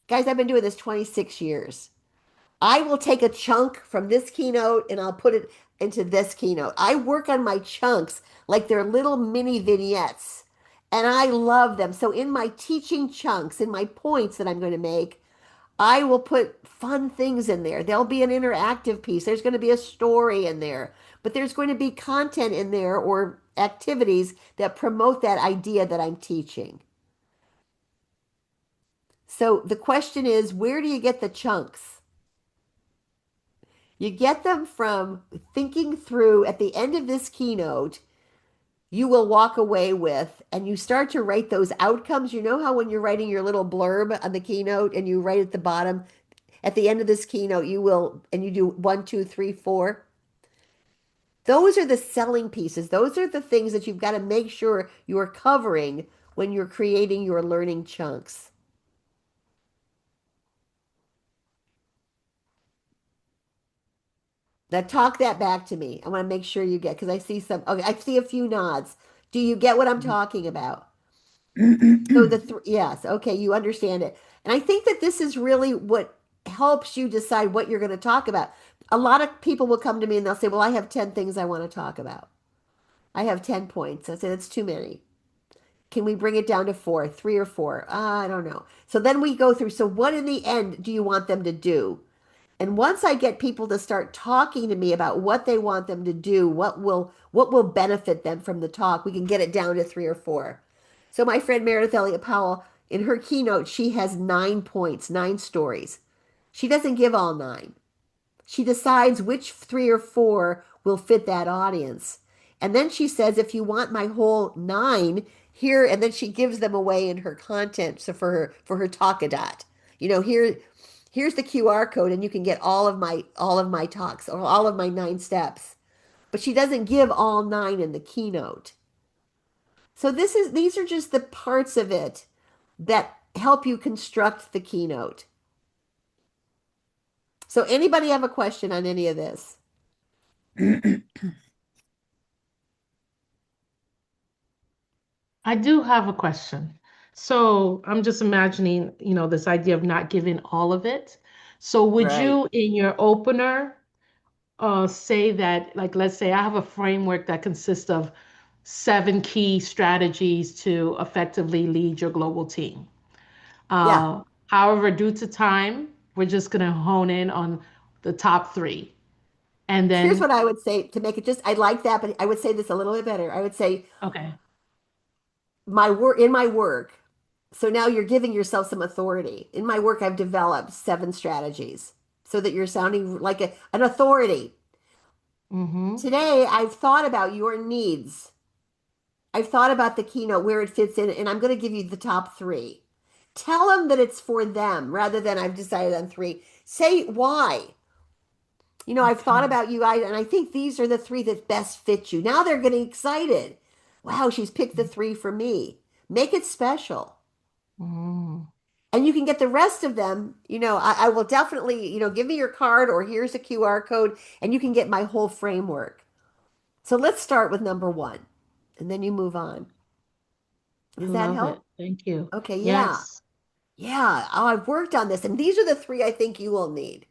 guys, I've been doing this 26 years. I will take a chunk from this keynote and I'll put it into this keynote. I work on my chunks like they're little mini vignettes and I love them. So in my teaching chunks, in my points that I'm going to make, I will put fun things in there. There'll be an interactive piece. There's going to be a story in there, but there's going to be content in there or activities that promote that idea that I'm teaching. So the question is, where do you get the chunks? You get them from thinking through at the end of this keynote, you will walk away with, and you start to write those outcomes. You know how when you're writing your little blurb on the keynote and you write at the bottom, at the end of this keynote, you will, and you do 1, 2, 3, 4. Those are the selling pieces. Those are the things that you've got to make sure you are covering when you're creating your learning chunks. Now talk that back to me. I want to make sure you get, because I see some, okay, I see a few nods. Do you get what I'm talking about? So yes, okay, you understand it. And I think that this is really what helps you decide what you're going to talk about. A lot of people will come to me and they'll say, well, I have 10 things I want to talk about. I have 10 points. I say, that's too many. Can we bring it down to 4, 3 or 4? I don't know. So then we go through. So what in the end do you want them to do? And once I get people to start talking to me about what they want them to do, what will benefit them from the talk, we can get it down to 3 or 4. So my friend Meredith Elliott Powell, in her keynote, she has 9 points, 9 stories. She doesn't give all 9. She decides which 3 or 4 will fit that audience. And then she says, if you want my whole 9, here, and then she gives them away in her content. So for her talkadat, here's the QR code and you can get all of my talks or all of my 9 steps. But she doesn't give all 9 in the keynote. So these are just the parts of it that help you construct the keynote. So anybody have a question on any of this? I do have a question. So I'm just imagining, this idea of not giving all of it. So would Right. you, in your opener, say that, like, let's say I have a framework that consists of 7 key strategies to effectively lead your global team. Yeah. However, due to time, we're just going to hone in on the top 3. And Here's then, what I would say to make it just, I like that, but I would say this a little bit better. I would say okay, in my work, So now you're giving yourself some authority. In my work, I've developed 7 strategies so that you're sounding like an authority. Mm-hmm. Today, I've thought about your needs. I've thought about the keynote, where it fits in, and I'm going to give you the top 3. Tell them that it's for them rather than I've decided on 3. Say why. I've thought Okay. about you guys, and I think these are the 3 that best fit you. Now they're getting excited. Wow, she's picked the 3 for me. Make it special. Mm. And you can get the rest of them. I will definitely, give me your card or here's a QR code, and you can get my whole framework. So let's start with number 1, and then you move on. I Does that love it. help? Thank you. Okay, yeah. Yes. Yeah. Oh, I've worked on this, and these are the 3 I think you will need.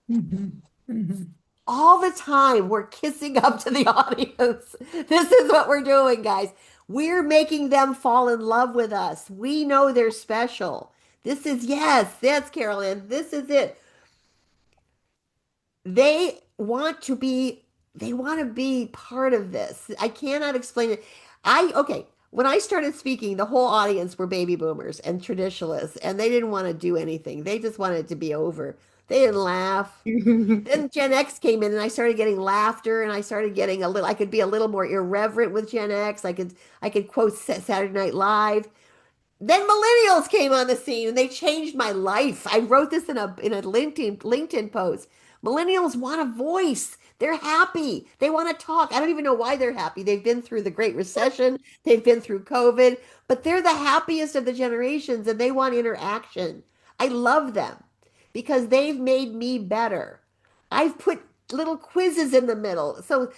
Mhm. Mhm. All the time we're kissing up to the audience. This is what we're doing, guys. We're making them fall in love with us. We know they're special. This is, yes, that's Carolyn. This is it. They want to be, they want to be part of this. I cannot explain it. Okay, when I started speaking, the whole audience were baby boomers and traditionalists, and they didn't want to do anything. They just wanted it to be over. They didn't laugh. Then Gen X came in and I started getting laughter and I started getting I could be a little more irreverent with Gen X. I could quote Saturday Night Live. Then millennials came on the scene and they changed my life. I wrote this in a LinkedIn post. Millennials want a voice. They're happy. They want to talk. I don't even know why they're happy. They've been through the Great Recession, they've been through COVID, but they're the happiest of the generations and they want interaction. I love them because they've made me better. I've put little quizzes in the middle. So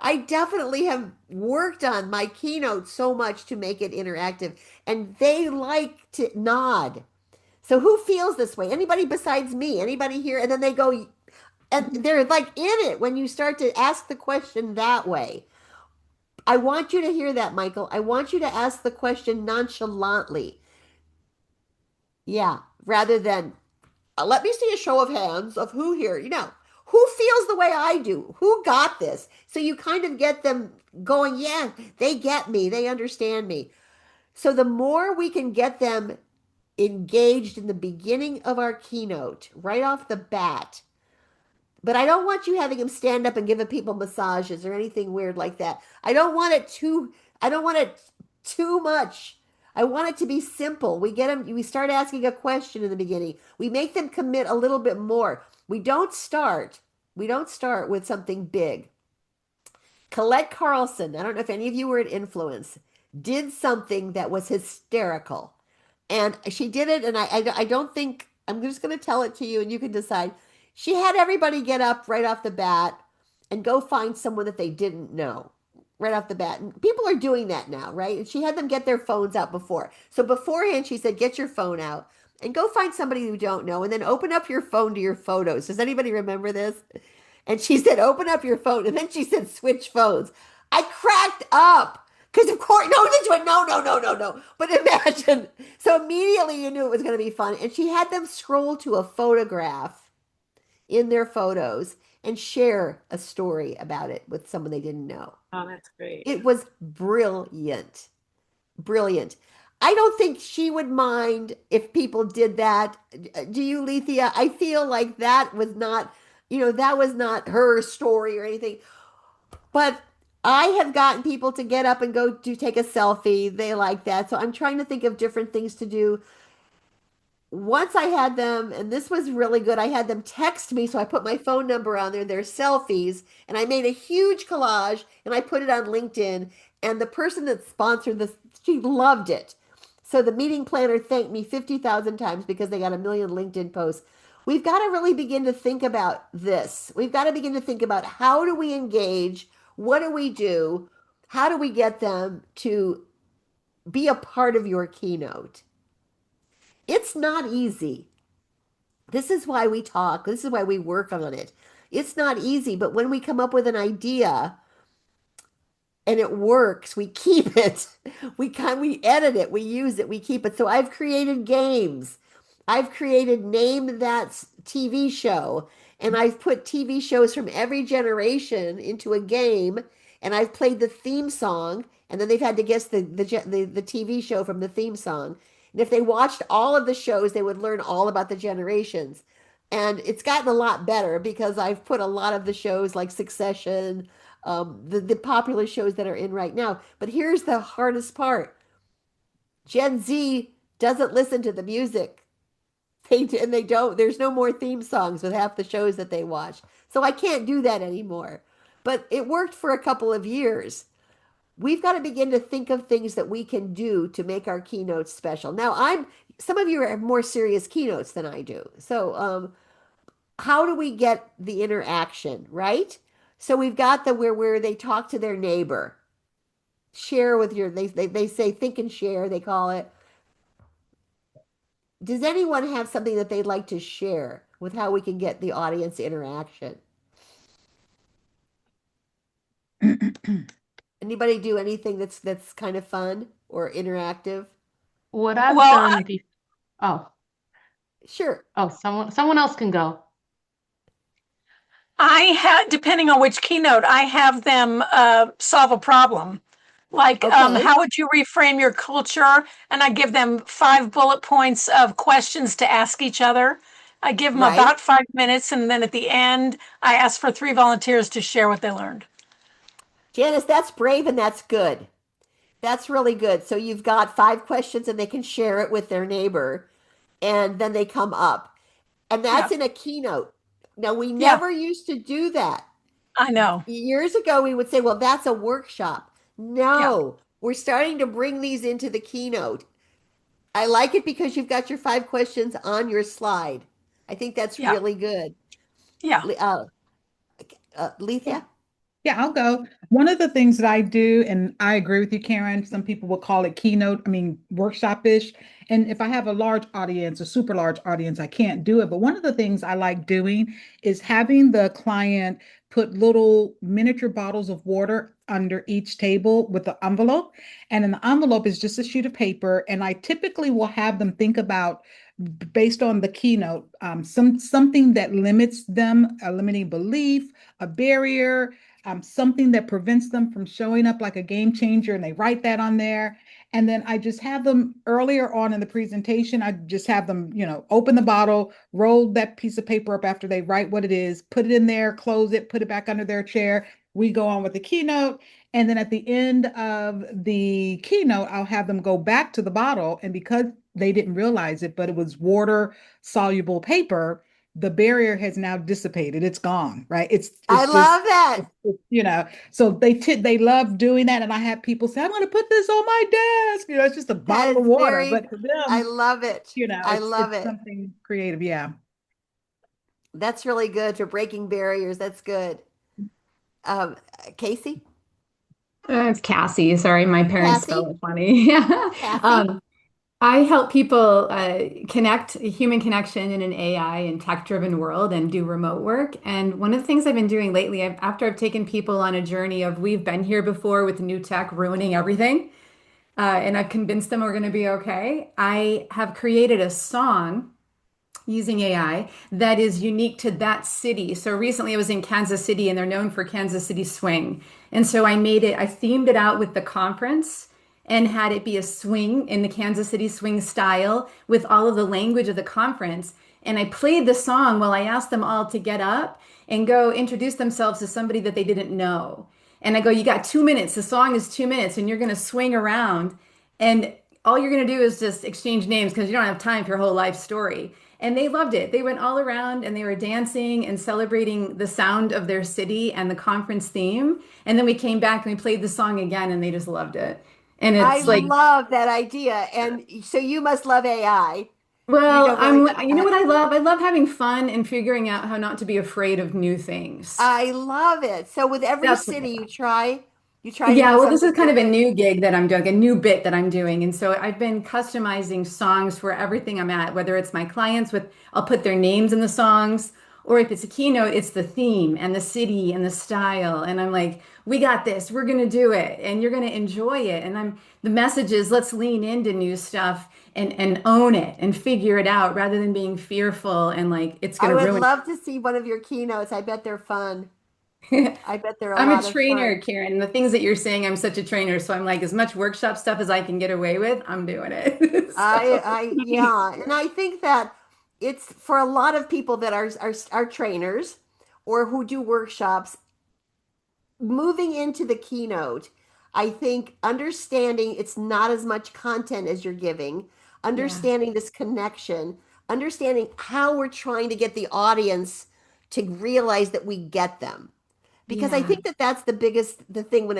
I definitely have worked on my keynote so much to make it interactive and they like to nod. So who feels this way? Anybody besides me? Anybody here? And then they go, and they're like in it when you start to ask the question that way. I want you to hear that, Michael. I want you to ask the question nonchalantly. Yeah, rather than let me see a show of hands of who here, who feels the way I do? Who got this? So you kind of get them going, yeah, they get me. They understand me. So the more we can get them engaged in the beginning of our keynote, right off the bat. But I don't want you having them stand up and giving people massages or anything weird like that. I don't want it too much. I want it to be simple. We start asking a question in the beginning. We make them commit a little bit more. We don't start with something big. Colette Carlson, I don't know if any of you were at Influence, did something that was hysterical. And she did it, and I don't think, I'm just going to tell it to you and you can decide. She had everybody get up right off the bat and go find someone that they didn't know right off the bat. And people are doing that now, right? And she had them get their phones out before. So beforehand, she said, get your phone out and go find somebody you don't know and then open up your phone to your photos. Does anybody remember this? And she said, open up your phone. And then she said, switch phones. I cracked up. Because of course, no, this went, no, no, no, no, no. But imagine. So immediately you knew it was going to be fun. And she had them scroll to a photograph in their photos and share a story about it with someone they didn't know. Oh, that's great. It was brilliant. Brilliant. I don't think she would mind if people did that. Do you, Lethea? I feel like that was not, that was not her story or anything. But I have gotten people to get up and go to take a selfie. They like that. So I'm trying to think of different things to do. Once I had them, and this was really good, I had them text me. So I put my phone number on there, their selfies, and I made a huge collage and I put it on LinkedIn. And the person that sponsored this, she loved it. So the meeting planner thanked me 50,000 times because they got a million LinkedIn posts. We've got to really begin to think about this. We've got to begin to think about how do we engage? What do we do? How do we get them to be a part of your keynote? It's not easy. This is why we talk. This is why we work on it. It's not easy, but when we come up with an idea and it works, we keep it. We edit it, we use it, we keep it. So I've created games. I've created Name That TV Show, and I've put TV shows from every generation into a game, and I've played the theme song, and then they've had to guess the TV show from the theme song. And if they watched all of the shows, they would learn all about the generations. And it's gotten a lot better because I've put a lot of the shows like Succession, the popular shows that are in right now. But here's the hardest part. Gen Z doesn't listen to the music. And they don't. There's no more theme songs with half the shows that they watch. So I can't do that anymore. But it worked for a couple of years. We've got to begin to think of things that we can do to make our keynotes special. Now, some of you have more serious keynotes than I do. So, how do we get the interaction, right? So we've got the where they talk to their neighbor. Share with your they say think and share, they call it. Does anyone have something that they'd like to share with how we can get the audience interaction? Anybody do anything that's kind of fun or interactive? What I've Well, done be oh, Sure. oh, someone else can go. I have, depending on which keynote, I have them solve a problem. Like, Okay. how would you reframe your culture? And I give them 5 bullet points of questions to ask each other. I give them Right. about 5 minutes, and then at the end, I ask for 3 volunteers to share what they learned. Janice, that's brave and that's good. That's really good. So you've got 5 questions and they can share it with their neighbor and then they come up. And Yeah, that's in a keynote. Now, we yeah, never used to do that. I know. Years ago, we would say, well, that's a workshop. Yeah, No, we're starting to bring these into the keynote. I like it because you've got your 5 questions on your slide. I think that's yeah, really good. yeah. Uh, Yeah. Lethea? Yeah, I'll go. One of the things that I do, and I agree with you, Karen, some people will call it keynote, I mean, workshop-ish. And if I have a large audience, a super large audience, I can't do it. But one of the things I like doing is having the client put little miniature bottles of water under each table with the envelope. And in the envelope is just a sheet of paper. And I typically will have them think about, based on the keynote, something that limits them, a limiting belief, a barrier, something that prevents them from showing up like a game changer, and they write that on there. And then I just have them earlier on in the presentation, I just have them, open the bottle, roll that piece of paper up after they write what it is, put it in there, close it, put it back under their chair. We go on with the keynote. And then at the end of the keynote, I'll have them go back to the bottle. And because they didn't realize it, but it was water soluble paper, the barrier has now dissipated. It's gone, right? It's I it's just love that. so they love doing that, and I have people say, "I'm going to put this on my desk." It's just a That bottle of is water, very, but to I them, love it. I love it's it. something creative. Yeah. That's really good for breaking barriers. That's good. Um, Casey? It's Cassie. Sorry, my parents spell Kathy? it funny. Yeah. Kathy? Um, I help people connect human connection in an AI and tech-driven world and do remote work. And one of the things I've been doing lately, after I've taken people on a journey of we've been here before with new tech ruining everything, and I've convinced them we're going to be okay, I have created a song using AI that is unique to that city. So recently I was in Kansas City and they're known for Kansas City swing. And so I themed it out with the conference and had it be a swing in the Kansas City swing style with all of the language of the conference. And I played the song while I asked them all to get up and go introduce themselves to somebody that they didn't know. And I go, you got 2 minutes. The song is 2 minutes and you're going to swing around and all you're going to do is just exchange names because you don't have time for your whole life story. And they loved it. They went all around and they were dancing and celebrating the sound of their city and the conference theme. And then we came back and we played the song again and they just loved it. And I it's like, love that idea. And so you must love AI. You well, know very, you know what I love? I love having fun and figuring out how not to be afraid of new things. I love it. So with every That's what city I love. you try to Yeah, do well, this is something kind of a different. new gig that I'm doing, a new bit that I'm doing. And so I've been customizing songs for everything I'm at, whether it's my clients with, I'll put their names in the songs, or if it's a keynote, it's the theme and the city and the style. And I'm like, we got this, we're going to do it, and you're going to enjoy it. And the message is let's lean into new stuff and own it and figure it out rather than being fearful and like it's going I to would ruin. love to see one of your keynotes. I bet they're fun. I bet they're a I'm a lot of trainer, fun. Karen. The things that you're saying, I'm such a trainer. So I'm like, as much workshop stuff as I can get away with, I'm doing it. So Yeah, and I think that it's for a lot of people that are trainers or who do workshops, moving into the keynote, I think understanding it's not as much content as you're giving, yeah, understanding this connection, understanding how we're trying to get the audience to realize that we get them, because I yeah, think that that's the biggest the thing when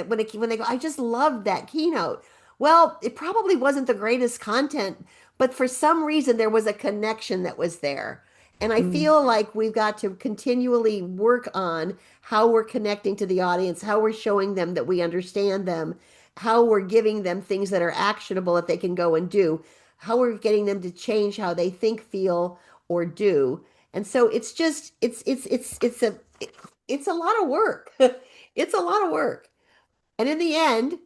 they go, I just loved that keynote. Well, it probably wasn't the greatest content, but for some reason there was a connection that was there. And I mm, feel like we've got to continually work on how we're connecting to the audience, how we're showing them that we understand them, how we're giving them things that are actionable that they can go and do, how we're getting them to change how they think, feel, or do. And so it's just it's a lot of work. It's a lot of work. And in the end,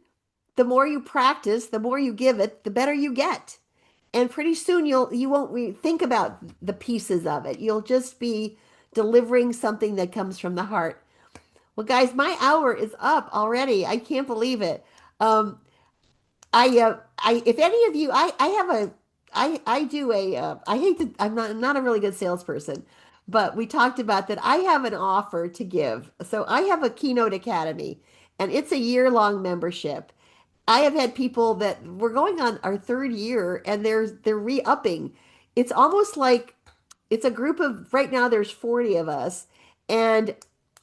the more you practice, the more you give it, the better you get. And pretty soon you won't think about the pieces of it. You'll just be delivering something that comes from the heart. Well, guys, my hour is up already. I can't believe it. Um, if any of you, I have a, I do a, I hate to, I'm not a really good salesperson, but we talked about that. I have an offer to give. So I have a Keynote Academy, and it's a year-long membership. I have had people that we're going on our third year, and they're re-upping. It's almost like it's a group of right now there's 40 of us, and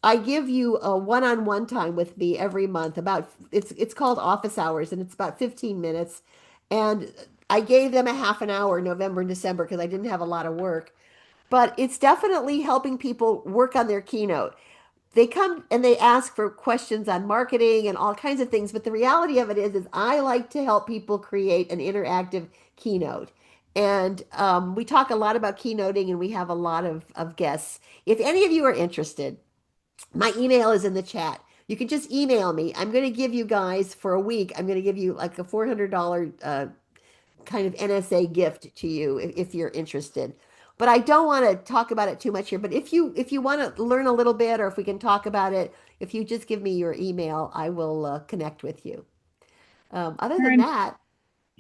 I give you a one-on-one time with me every month about it's called office hours, and it's about 15 minutes. And I gave them a half an hour November and December because I didn't have a lot of work, but it's definitely helping people work on their keynote. They come and they ask for questions on marketing and all kinds of things, but the reality of it is I like to help people create an interactive keynote. And we talk a lot about keynoting, and we have a lot of guests. If any of you are interested, my email is in the chat. You can just email me. I'm going to give you guys for a week, I'm going to give you like a $400 kind of NSA gift to you if you're interested. But I don't want to talk about it too much here. But if you want to learn a little bit, or if we can talk about it, if you just give me your email, I will connect with you. Other than Karen, that,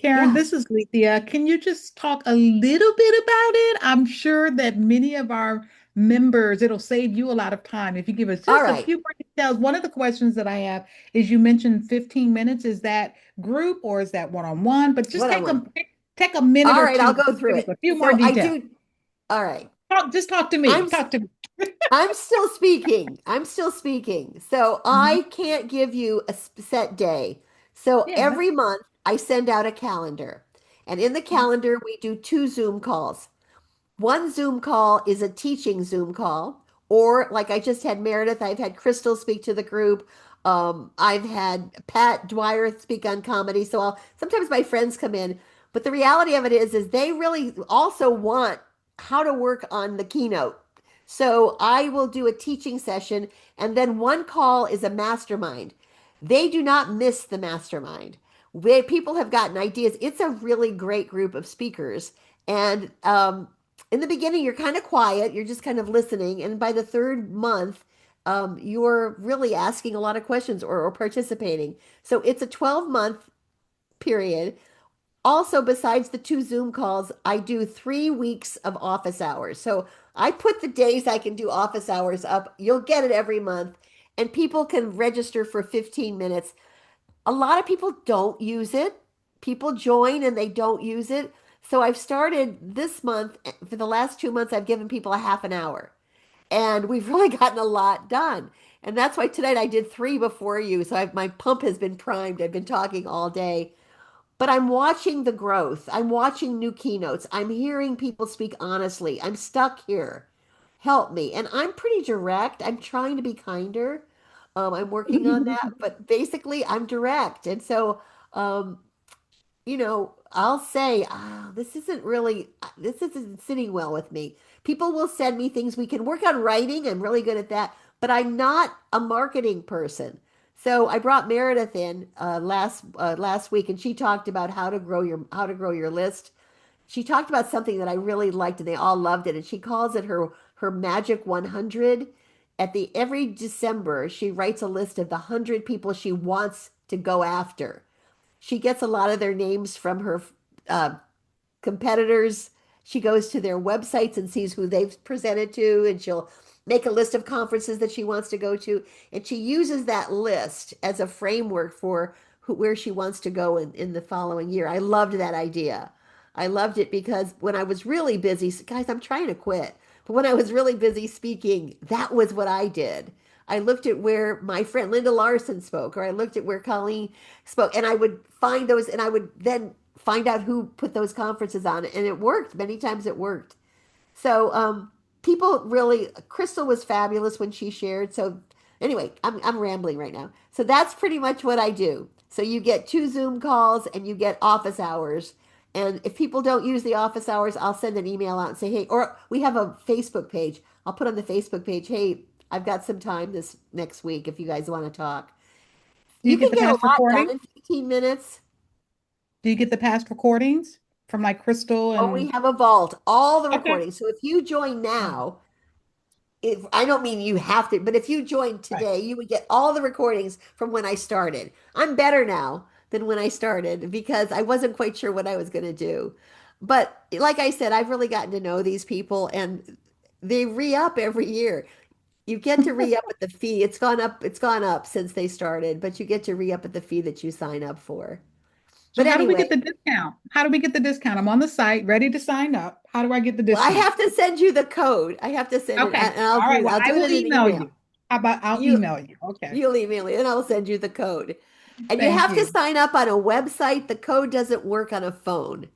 Karen, yeah. this is Lethea. Can you just talk a little bit about it? I'm sure that many of our members, it'll save you a lot of time if you give us All just a right. few more details. One of the questions that I have is you mentioned 15 minutes. Is that group or is that one-on-one? But just One on one. take a minute All or right, I'll two go to through give us it. a few more So I details. do. All right. Just talk to me. I'm Talk to me. I'm still speaking. I'm still speaking. So Mhm. I can't give you a set day. So Yeah. every month I send out a calendar. And in the calendar, we do two Zoom calls. One Zoom call is a teaching Zoom call, or like I just had Meredith, I've had Crystal speak to the group. I've had Pat Dwyer speak on comedy. So sometimes my friends come in, but the reality of it is they really also want how to work on the keynote. So I will do a teaching session, and then one call is a mastermind. They do not miss the mastermind. People have gotten ideas. It's a really great group of speakers, and in the beginning, you're kind of quiet, you're just kind of listening. And by the third month, you're really asking a lot of questions or participating. So it's a 12-month period. Also, besides the two Zoom calls, I do 3 weeks of office hours. So I put the days I can do office hours up. You'll get it every month. And people can register for 15 minutes. A lot of people don't use it. People join and they don't use it. So I've started this month, for the last 2 months, I've given people a half an hour. And we've really gotten a lot done. And that's why tonight I did three before you. So my pump has been primed. I've been talking all day. But I'm watching the growth. I'm watching new keynotes. I'm hearing people speak honestly. I'm stuck here. Help me. And I'm pretty direct. I'm trying to be kinder. I'm working on that. But basically, I'm direct. And so, um, I'll say, this isn't sitting well with me. People will send me things. We can work on writing. I'm really good at that, but I'm not a marketing person. So I brought Meredith in last week, and she talked about how to grow your list. She talked about something that I really liked, and they all loved it. And she calls it her magic 100. at the every December, she writes a list of the 100 people she wants to go after. She gets a lot of their names from her uh, competitors. She goes to their websites and sees who they've presented to, and she'll make a list of conferences that she wants to go to. And she uses that list as a framework for where she wants to go in the following year. I loved that idea. I loved it because when I was really busy, guys, I'm trying to quit, but when I was really busy speaking, that was what I did. I looked at where my friend Linda Larson spoke, or I looked at where Colleen spoke, and I would find those, and I would then find out who put those conferences on, and it worked. Many times it worked. So people really, Crystal was fabulous when she shared. So anyway, I'm rambling right now. So that's pretty much what I do. So you get 2 Zoom calls and you get office hours. And if people don't use the office hours, I'll send an email out and say, hey, or we have a Facebook page. I'll put on the Facebook page, hey, I've got some time this next week if you guys want to talk. Do you You get can the get a past lot done recording? in 15 minutes. Do you get the past recordings from like Crystal Oh, we and have a vault, all the okay. recordings. So if you join Mm. now, if I don't mean you have to, but if you joined Right. today, you would get all the recordings from when I started. I'm better now than when I started because I wasn't quite sure what I was going to do. But like I said, I've really gotten to know these people and they re-up every year. You get to re-up at the fee. It's gone up since they started, but you get to re-up at the fee that you sign up for. So But how do we anyway, get the discount? How do we get the discount? I'm on the site, ready to sign up. How do I get the well, I discount? have to send you the code. I have to send it, Okay. and I'll All right. Well, I'll I do it will in an email email. you. How about I'll You email you? Okay. you'll email me, and I'll send you the code. And you Thank have to you. sign up on a website. The code doesn't work on a phone.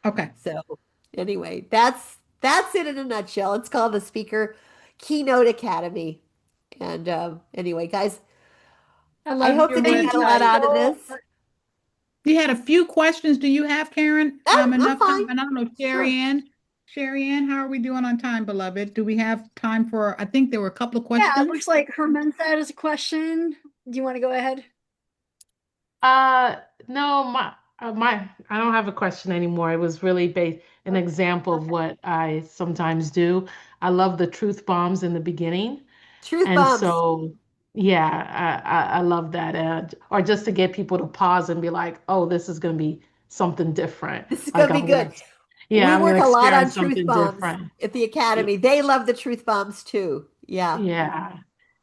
Okay. So anyway, that's it in a nutshell. It's called the Speaker Keynote Academy. And anyway, guys, I I love hope your that you got a lot website. out of this. You had a few questions. Do you have, Karen, I'm enough time? fine. And I don't know, Sure. Sherry Ann, how are we doing on time, beloved? Do we have time for, I think there were a couple of Yeah, it questions. looks like Hermanza has a question. Do you want to go ahead? Uh, no, I don't have a question anymore. It was really an example of Okay. what I sometimes do. I love the truth bombs in the beginning. Truth And bombs. so, yeah, I love that. Or just to get people to pause and be like, oh, this is going to be something different. This is Like gonna be good. yeah, We I'm going work to a lot on experience truth something bombs different. at the Y- academy. They love the truth bombs too. Yeah. Yeah.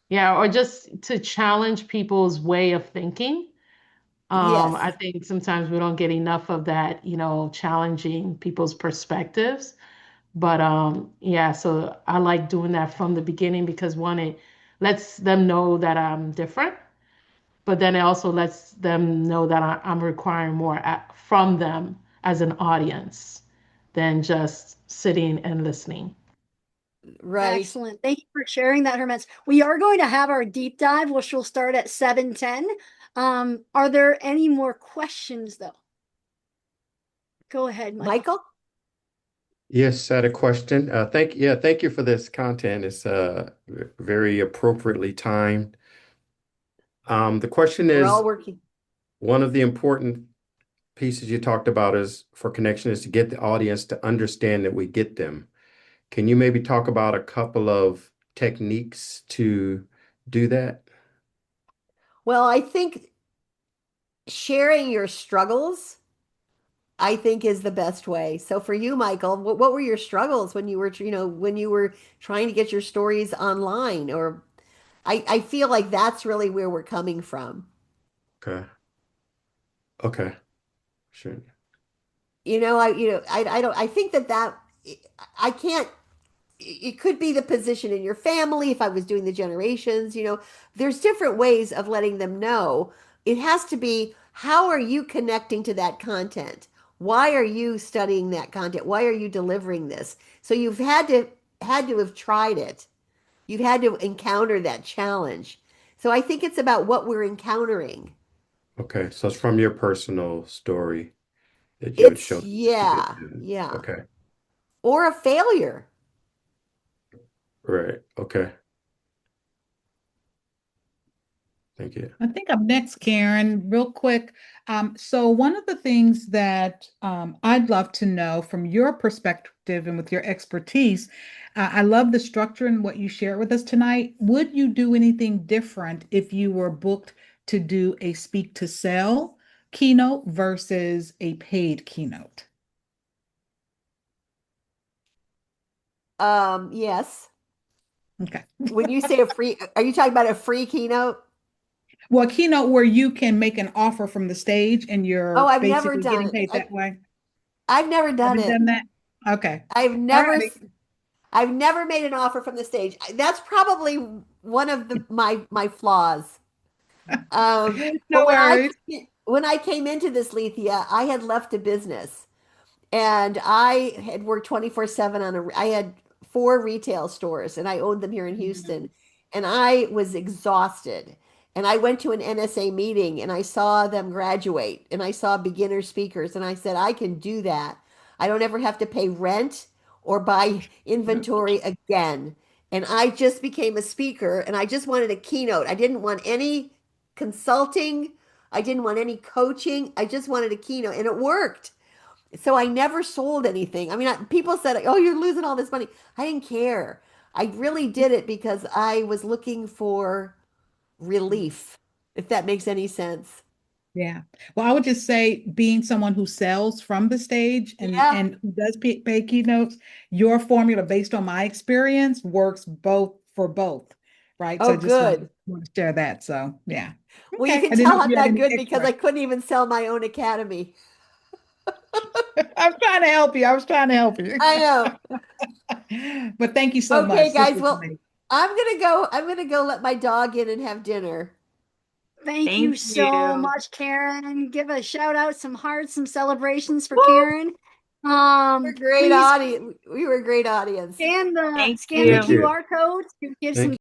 Yeah. Or just to challenge people's way of thinking. I Yes. think sometimes we don't get enough of that, challenging people's perspectives. But yeah, so I like doing that from the beginning because one, it lets them know that I'm different, but then it also lets them know that I'm requiring more from them as an audience than just sitting and listening. Right. Excellent. Thank you for sharing that, Hermance. We are going to have our deep dive, which will start at 7:10. Are there any more questions though? Go ahead, Michael. Michael? Yes, I had a question. Thank you for this content. It's very appropriately timed. The question We're all is, working. one of the important pieces you talked about is for connection is to get the audience to understand that we get them. Can you maybe talk about a couple of techniques to do that? Well, I think sharing your struggles, I think is the best way. So for you, Michael, what were your struggles when you were, when you were trying to get your stories online? Or I feel like that's really where we're coming from. Okay. Okay. Sure. I don't, I think that I can't, it could be the position in your family. If I was doing the generations, there's different ways of letting them know. It has to be, how are you connecting to that content? Why are you studying that content? Why are you delivering this? So you've had to have tried it. You've had to encounter that challenge. So I think it's about what we're encountering. Okay. So it's from your personal story that you would It's show to get yeah, to. yeah. Okay. Or a failure. Right. Okay. Thank you. I think I'm next, Karen, real quick. So one of the things that I'd love to know from your perspective and with your expertise, I love the structure and what you shared with us tonight. Would you do anything different if you were booked to do a speak to sell keynote versus a paid keynote? Yes. Okay. When you say a free, are you talking about a free keynote? Well, a keynote where you can make an offer from the stage and Oh, you're I've never basically done getting it. paid that way. I've never done Haven't it. done that? Okay. I've All never righty. I've never made an offer from the stage. That's probably one of my flaws. No But worries. when I came into this, Lethea, I had left a business. And I had worked 24/7 I had four retail stores and I owned them here in Houston. And I was exhausted. And I went to an NSA meeting and I saw them graduate and I saw beginner speakers and I said, I can do that. I don't ever have to pay rent or buy inventory again. And I just became a speaker and I just wanted a keynote. I didn't want any consulting. I didn't want any coaching. I just wanted a keynote and it worked. So I never sold anything. I mean, people said, "Oh, you're losing all this money." I didn't care. I really did it because I was looking for relief, if that makes any sense. Yeah. Well, I would just say being someone who sells from the stage Yeah. and who does pay keynotes, your formula based on my experience works both for both, right? So Oh, I just good. want to share that. So yeah. Well, you Okay. can I didn't know tell if I'm you had that any good because extra. I couldn't even sell my own academy. I'm trying to help you. I was trying to help you. I know. But thank you so Okay, much. This guys. was Well, amazing. I'm gonna go let my dog in and have dinner. Thank you Thank so you. much, Karen. Give a shout out, some hearts, some celebrations for Woo! Karen. We're a great Please audience. We were a great audience. scan the Thank scan the Thank you. you. QR code to give some Thank